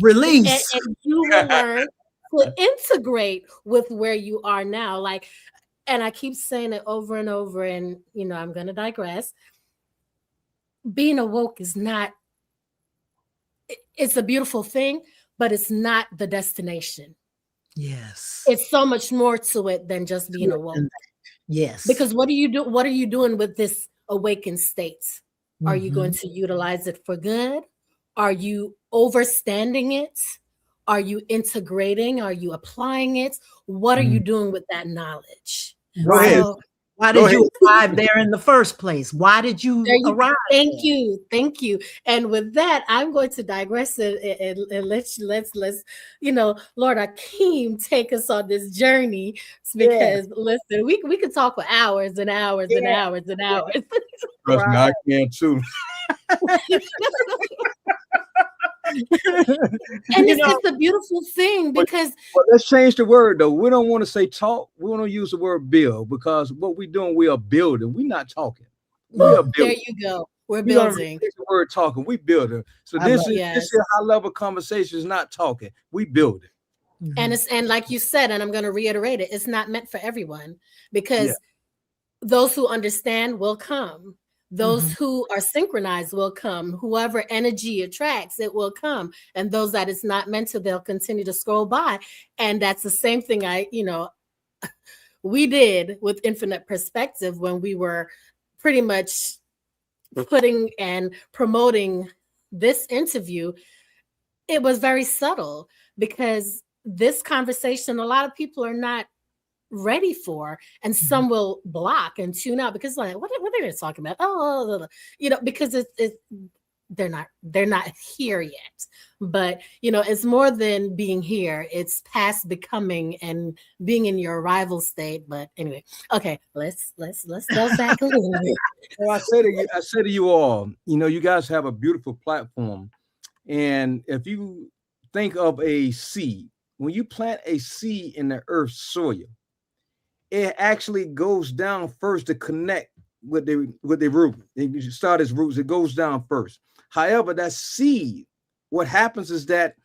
Release. And you will learn to integrate with where you are now. Like, and I keep saying it over and over, and you know, I'm gonna digress. Being awoke is not, it's a beautiful thing, but it's not the destination. Yes. It's so much more to it than just being awoke. Yes. Because what are you doing with this awakened state? Are you going to utilize it for good? Are you overstanding it? Are you integrating? Are you applying it? What are you doing with that knowledge? So, why did you arrive there in the first place? Why did you arrive? Thank you. And with that, I'm going to digress and let's you know, Lord Akeem, take us on this journey, because listen, we could talk for hours and hours and hours and hours. Trust me, I can too. And it's a beautiful thing because but let's change the word though. We don't want to say talk. We want to use the word build because what we're doing, we are building. We're not talking. We are building. there you go. We're We don't building. use the word talking. We building. So this is high level conversation is not talking. We building. And like you said, and I'm going to reiterate it, it's not meant for everyone because those who understand will come. Those who are synchronized will come. Whoever energy attracts, it will come. And those that it's not meant to, they'll continue to scroll by. And that's the same thing we did with Infinite Perspective when we were pretty much putting and promoting this interview. It was very subtle because this conversation, a lot of people are not ready for, and some will block and tune out because like, what are they talking about? Because they're not here yet. But it's more than being here. It's past becoming and being in your arrival state. But anyway, okay, let's go back a little bit. Well, I say to you all, you guys have a beautiful platform, and if you think of a seed, when you plant a seed in the earth soil, it actually goes down first to connect with the root. It start as roots. It goes down first. However, that seed, what happens is that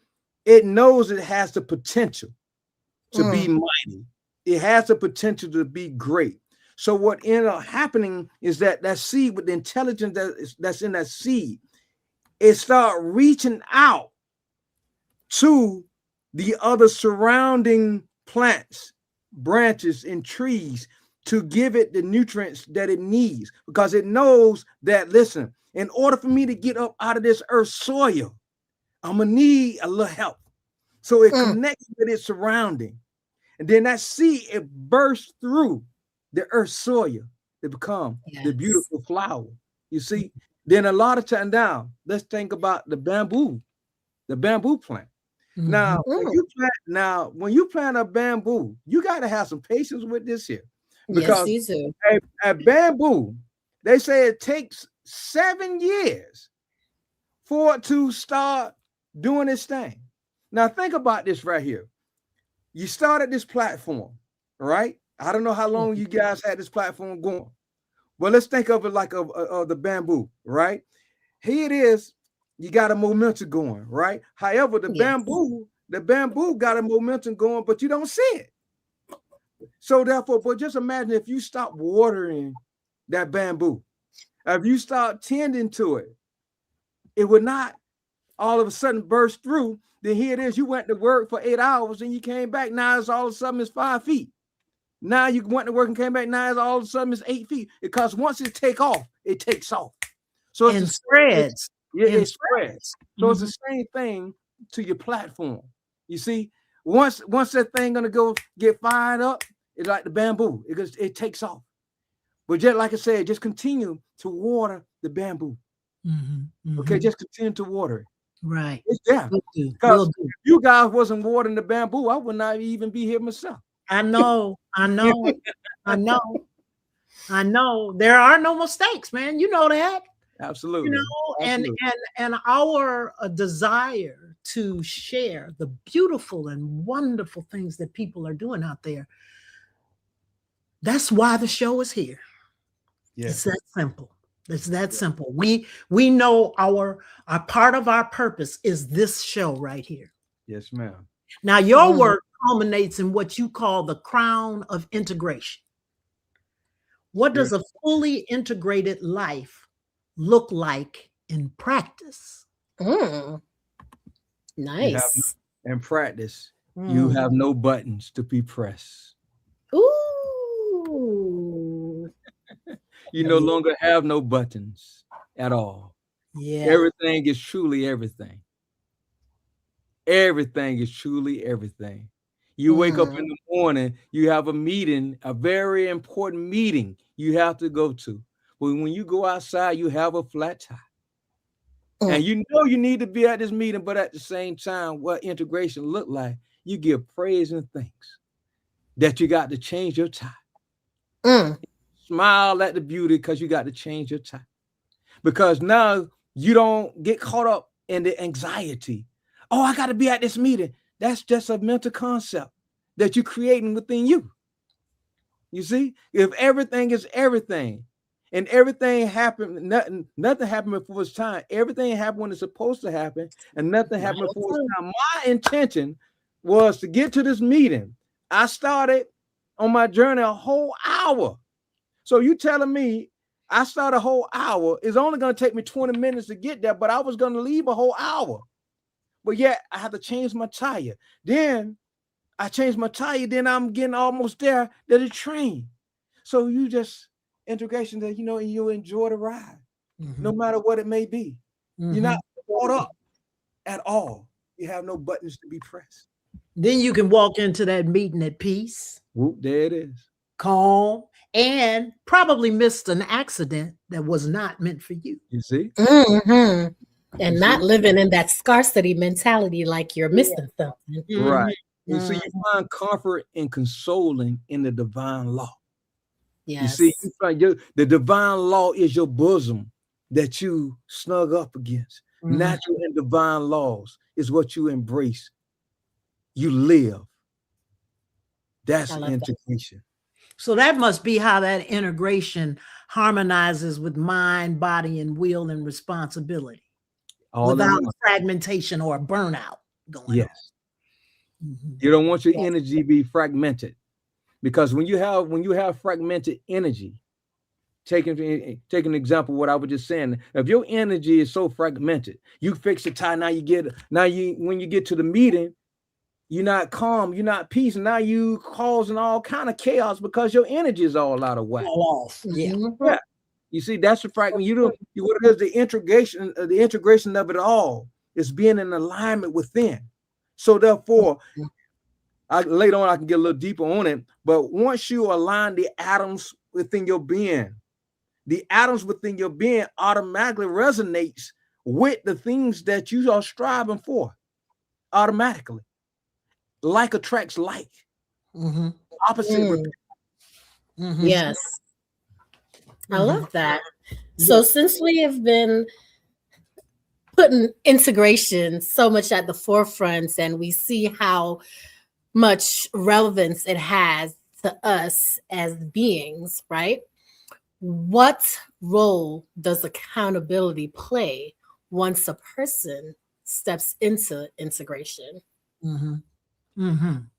it knows it has the potential to be mighty. It has the potential to be great. So what ended up happening is that seed, with the intelligence that's in that seed, it start reaching out to the other surrounding plants, branches, and trees to give it the nutrients that it needs, because it knows that, listen, in order for me to get up out of this earth soil, I'm gonna need a little help. So it connects with its surrounding, and then that seed, it bursts through the earth soil to become the beautiful flower. You see, then a lot of time now, let's think about the bamboo plant. Now, when you plant a bamboo, you got to have some patience with this here, because a bamboo, they say it takes 7 years for it to start doing its thing. Now, think about this right here. You started this platform, right? I don't know how long you guys had this platform going. Well, let's think of it like the bamboo, right? Here it is. You got a momentum going, right? However, the bamboo got a momentum going, but you don't see it. So therefore, but just imagine if you stop watering that bamboo, if you start tending to it, it would not all of a sudden burst through. Then here it is. You went to work for 8 hours and you came back. Now it's all of a sudden it's 5 feet. Now you went to work and came back. Now it's all of a sudden it's 8 feet. Because once it takes off, it takes off. So it spreads. It spreads. So it's the same thing to your platform. You see, once that thing gonna go get fired up, it's like the bamboo. It takes off. But just like I said, just continue to water the bamboo. Okay, just continue to water it. Right. It's there. Because if you guys wasn't watering the bamboo, I would not even be here myself. I know. There are no mistakes, man. You know that. Absolutely. Absolutely. And our desire to share the beautiful and wonderful things that people are doing out there. That's why the show is here. Yes. It's that simple. It's that simple. We know our part of our purpose is this show right here. Yes, ma'am. Now your work culminates in what you call the crown of integration. What does a fully integrated life look like in practice? Nice. In practice, you have no buttons to be pressed. Ooh. You no longer have no buttons at all. Yeah. Everything is truly everything. Everything is truly everything. You wake up in the morning, you have a meeting, a very important meeting you have to go to. But when you go outside, you have a flat tire. And you know you need to be at this meeting, but at the same time, what integration look like, you give praise and thanks that you got to change your tire. Smile at the beauty because you got to change your tire. Because now you don't get caught up and the anxiety. Oh, I got to be at this meeting. That's just a mental concept that you're creating within you. You see, if everything is everything, and everything happened, nothing happened before it's time. Everything happened when it's supposed to happen, and nothing happened before it's time. My intention was to get to this meeting. I started on my journey a whole hour. So you telling me I started a whole hour? It's only going to take me 20 minutes to get there, but I was going to leave a whole hour. But yet I had to change my tire. Then I changed my tire. Then I'm getting almost there to the train. So you just integration that, and you enjoy the ride, no matter what it may be. You're not caught up at all. You have no buttons to be pressed. Then you can walk into that meeting at peace. Whoop, there it is. Calm, and probably missed an accident that was not meant for you. You see? And not living in that scarcity mentality like you're missing something. Right. And so you find comfort and consoling in the divine law. Yes. You see, you find the divine law is your bosom that you snug up against. Natural and divine laws is what you embrace. You live. That's integration. So that must be how that integration harmonizes with mind, body, and will and responsibility. All without fragmentation or burnout going on. You don't want your energy to be fragmented, because when you have fragmented energy, take an example of what I was just saying. If your energy is so fragmented, you fix the tie, when you get to the meeting, you're not calm, you're not peace, and now you causing all kind of chaos because your energy is all out of whack. All off. Yeah. You see, that's the fragment. What it is, the integration of it all is being in alignment within. So therefore, later on I can get a little deeper on it. But once you align the atoms within your being, the atoms within your being automatically resonates with the things that you are striving for. Automatically, like attracts like. Opposite. Yes. I love that. So since we have been putting integration so much at the forefront, and we see how much relevance it has to us as beings, right? What role does accountability play once a person steps into integration?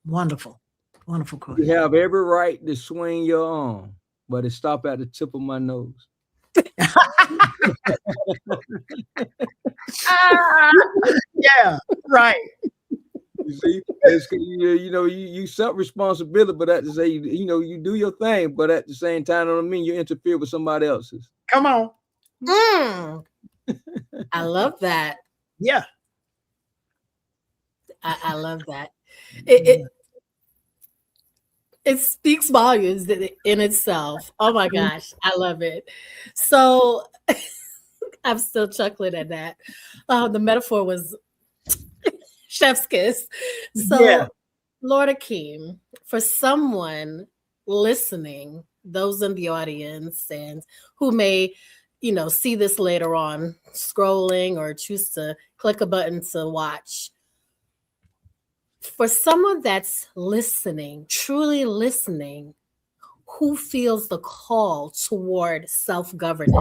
Wonderful question. You have every right to swing your arm, but it stopped at the tip of my nose. Yeah, right. You see, you accept responsibility, but at the same, you do your thing, but at the same time, I don't mean you interfere with somebody else's. Come on. I love that. Yeah. I love that. It speaks volumes in itself. Oh my gosh, I love it. So I'm still chuckling at that. The metaphor was chef's kiss. So Lord Akeem, for someone listening, those in the audience and who may, see this later on, scrolling or choose to click a button to watch, for someone that's listening, truly listening, who feels the call toward self-governance,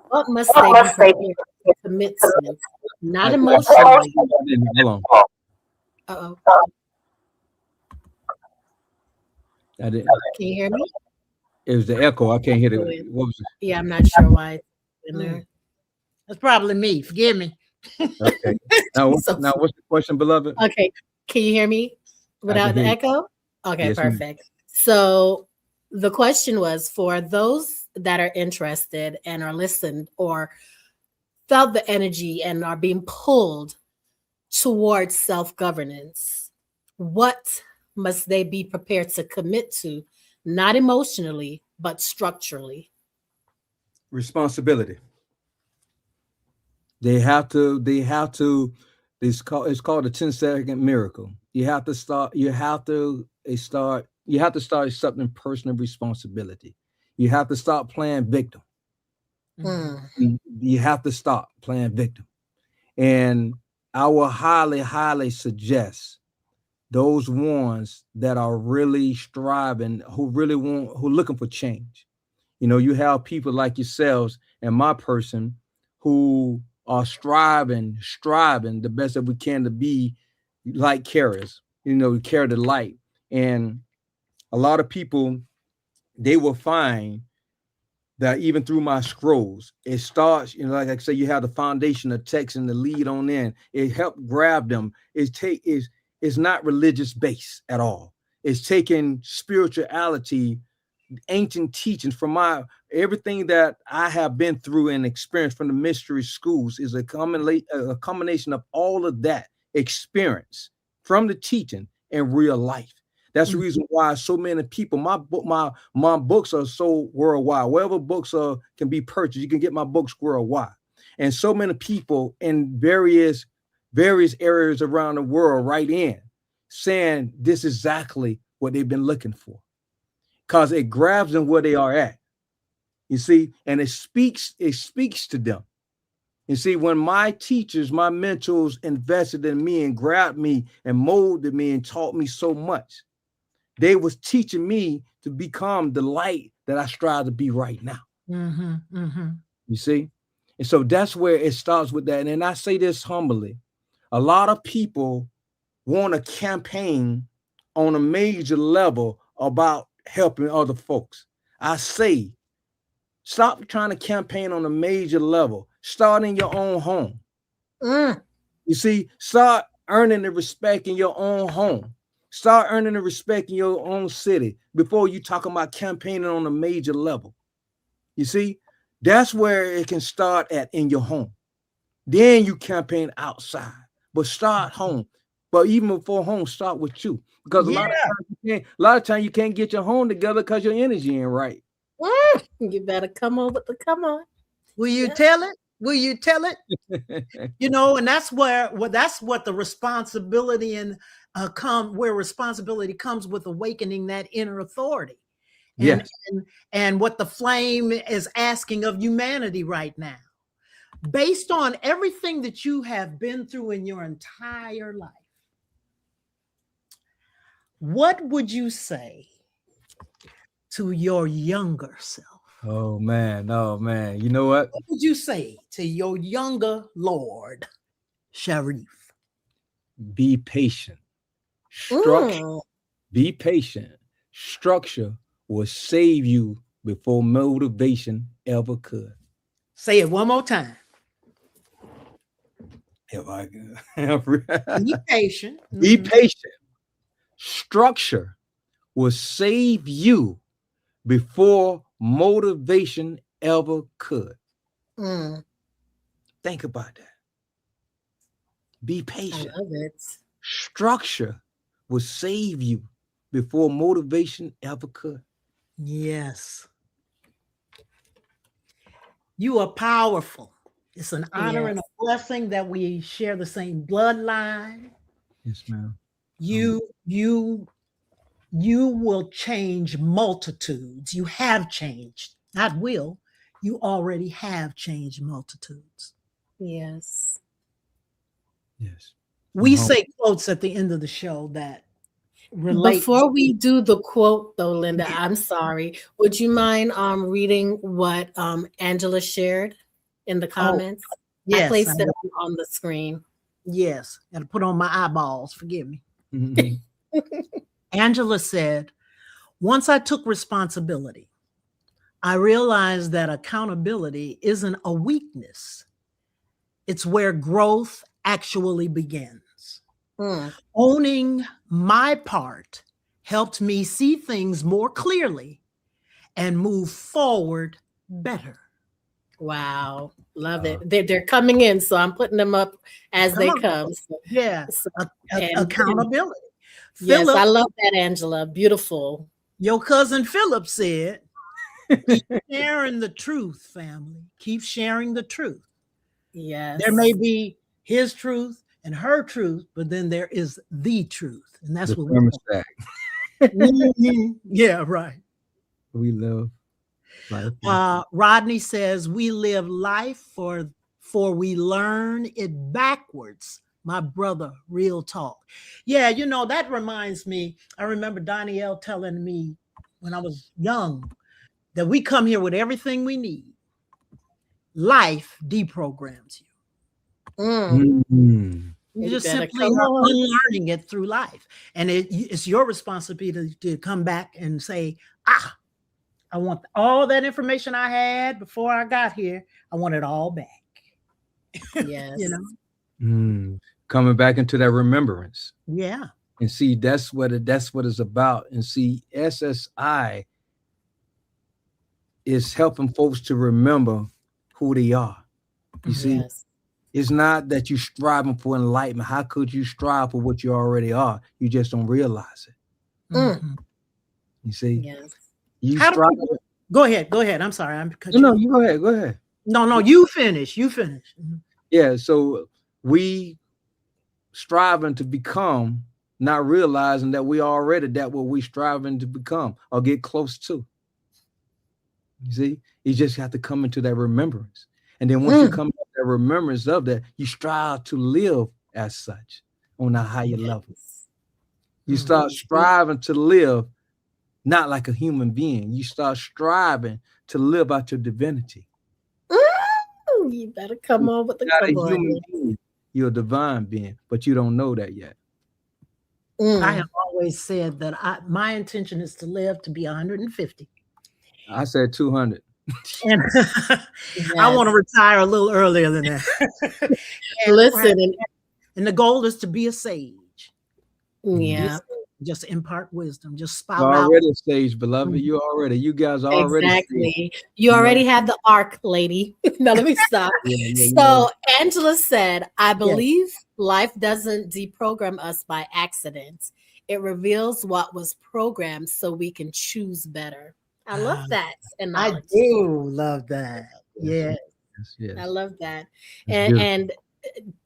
what must they be prepared to commit to? Not emotionally. Hold on. Uh-oh. I didn't. Can you hear me? It was the echo. I can't hear it. What was it? Yeah, I'm not sure why it's in there. That's probably me. Forgive me. Okay. Now, what's the question, beloved? Okay. Can you hear me without the echo? Okay, yes, perfect. Ma'am. So the question was, for those that are interested and are listened or felt the energy and are being pulled towards self-governance, what must they be prepared to commit to, not emotionally, but structurally? Responsibility. They have to, it's called the 10-second miracle. You have to start accepting personal responsibility. You have to stop playing victim. You have to stop playing victim. And I will highly, highly suggest those ones that are really striving, who really want, who looking for change. You know, you have people like yourselves and my person who are striving the best that we can to be light carriers, you know, carry the light. And a lot of people, they will find that even through my scrolls, it starts, you know, like I say, you have the foundation of text and the lead on in. It helped grab them. It's not religious based at all. It's taking spirituality, ancient teachings from everything that I have been through and experienced from the mystery schools is a combination of all of that experience from the teaching and real life. That's the reason why so many people, my books are so worldwide. Wherever books can be purchased, you can get my books worldwide. And so many people in various areas around the world write in saying this is exactly what they've been looking for, because it grabs them where they are at. You see, and it speaks to them. You see, when my teachers, my mentors invested in me and grabbed me and molded me and taught me so much, they was teaching me to become the light that I strive to be right now. You see? And so that's where it starts with that. And I say this humbly, a lot of people want to campaign on a major level about helping other folks. I say, stop trying to campaign on a major level. Start in your own home. You see, start earning the respect in your own home. Start earning the respect in your own city before you talk about campaigning on a major level. You see, that's where it can start at, in your home. Then you campaign outside, but start home. But even before home, start with you, because a lot of times you can't get your home together because your energy ain't right. You better come on with the come on. Will you tell it? Will you tell it? You know, and that's that's what the responsibility and where responsibility comes with awakening that inner authority. And, and what the flame is asking of humanity right now, based on everything that you have been through in your entire life. What would you say to your younger self? Oh man. You know what? What would you say to your younger Lord, SHARIEF? Be patient. Structure. Be patient. Structure will save you before motivation ever could. Say it one more time. If I can. Be patient. Be patient. Structure will save you before motivation ever could. Think about that. Be patient. I love it. Structure will save you before motivation ever could. Yes. You are powerful. It's an honor and a blessing that we share the same bloodline. Yes, ma'am. You will change multitudes. You have changed. Not will. You already have changed multitudes. Yes. Yes. We say quotes at the end of the show that relate. Before we do the quote, though, Linda, I'm sorry. Would you mind reading what Angela shared in the comments? Yes, I placed it on the screen. Yes, got to put on my eyeballs. Forgive me. Angela said, once I took responsibility, I realized that accountability isn't a weakness. It's where growth actually begins. Owning my part helped me see things more clearly and move forward better. Wow. Love it. They're coming in, so I'm putting them up as they come. So, accountability. Yes, Philip, I love that, Angela. Beautiful. Your cousin Philip said, keep sharing the truth, family. Keep sharing the truth. Yes. There may be his truth and her truth, but then there is the truth. And that's what we want. Yeah, right. We love life. Rodney says, we live life for for we learn it backwards. My brother, real talk. Yeah, you know, that reminds me. I remember Danielle telling me when I was young that we come here with everything we need. Life deprograms you. Mm. You You just better simply come are on. unlearning it through life. And it's your responsibility to come back and say, I want all that information I had before I got here. I want it all back. Yes. You know? Coming back into that remembrance. Yeah. And see, that's what it's about. And see, SSI is helping folks to remember who they are. You see, Yes. it's not that you're striving for enlightenment. How could you strive for what you already are? You just don't realize it. Mhm. You see, Yes. you How do strive. people- Go ahead. Go ahead. I'm sorry. I'm cut No, you. you go ahead. Go ahead. No, you finish. You finish. Mhm. Yeah. So we striving to become, not realizing that we already that what we striving to become or get close to. You see, you just have to come into that remembrance. And then once you come to that remembrance of that, you strive to live as such on a higher level. You start striving to live not like a human being. You start striving to live out your divinity. Ooh, you better come on with the You're not a come human on. being. You're a divine being, but you don't know that yet. I have always said that my intention is to live to be 150. I said 200. And I want to retire a little earlier than that. Listen, and the goal is to be a sage. yeah, Just impart wisdom. Just spout You're out. already a stage, beloved. You guys are already exactly. staged. You already have the arc, lady. Now let me stop. So Angela said, I believe life doesn't deprogram us by accident. It reveals what was programmed so we can choose better. I love that I analogy. do love that. Yeah. Yes. I love that. That's And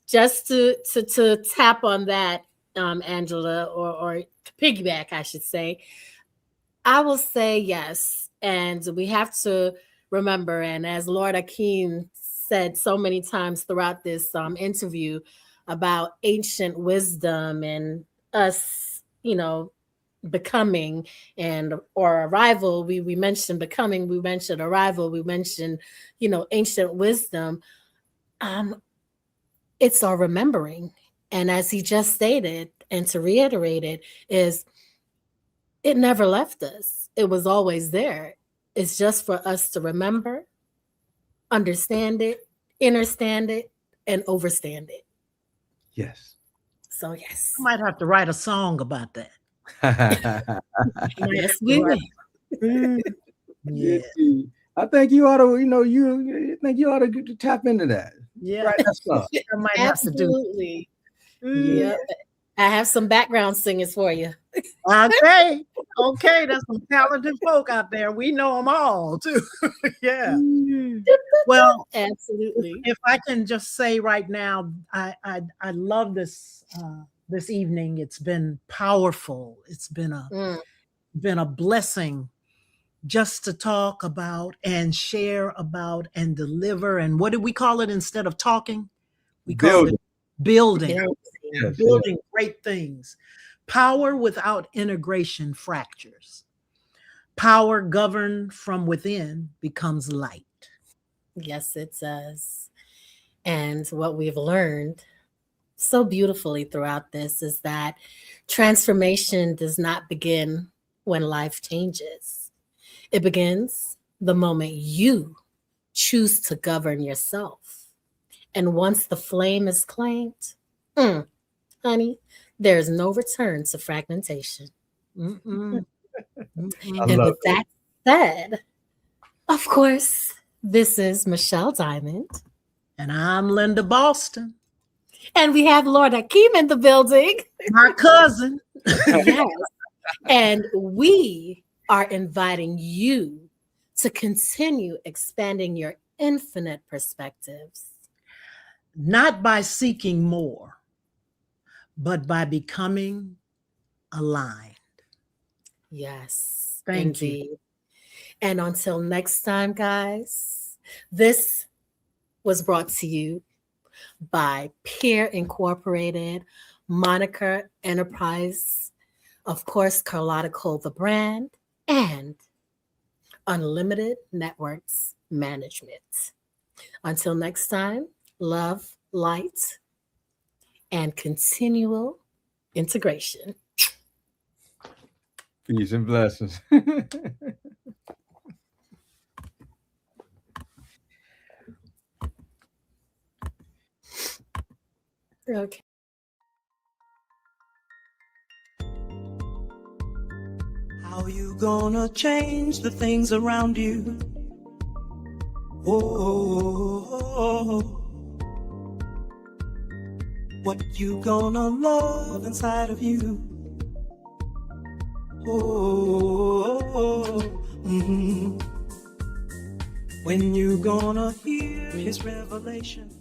just to tap on that, Angela, or to piggyback, I should say, I will say yes. And we have to remember, and as Lord Akeem said so many times throughout this interview about ancient wisdom and us, becoming or arrival. We mentioned becoming, we mentioned arrival, we mentioned, ancient wisdom. It's our remembering. And as he just stated, and to reiterate it, is it never left us. It was always there. It's just for us to remember, understand it, understand it, and overstand it. Yes. So yes. I might have to write a song about that. Yes, we will. Yeah. I think you ought to, you think you ought to tap into that. Yeah. Right, that's stuff. I might have to do. Absolutely. Yep. I have some background singers for you. Okay. There's some talented folk out there. We know them all too. Yeah. Well, absolutely. If I can just say right now, I love this this evening. It's been powerful. It's been a blessing just to talk about and share about and deliver. And what did we call it instead of talking? We called it building. Yes, Building great things. Power without integration fractures. Power governed from within becomes light. Yes, it does. And what we've learned so beautifully throughout this is that transformation does not begin when life changes. It begins the moment you choose to govern yourself. And once the flame is claimed, honey, there's no return to fragmentation. And with that said, of course, this is Michelle Diamond. And I'm Linda Boston. And we have Lord Akeem in the building. My cousin. Yes. And we are inviting you to continue expanding your infinite perspectives. Not by seeking more, but by becoming aligned. Yes, Thank indeed. You. And until next time, guys, this was brought to you by Peer Incorporated, Moniker Enterprise, of course, Carlotta Cole, the brand, and Unlimited Networks Management. Until next time, love, light, and continual integration. Peace and blessings. Okay. How you gonna change the things around you? Oh, what you gonna love inside of you? Oh, when you gonna hear his revelation?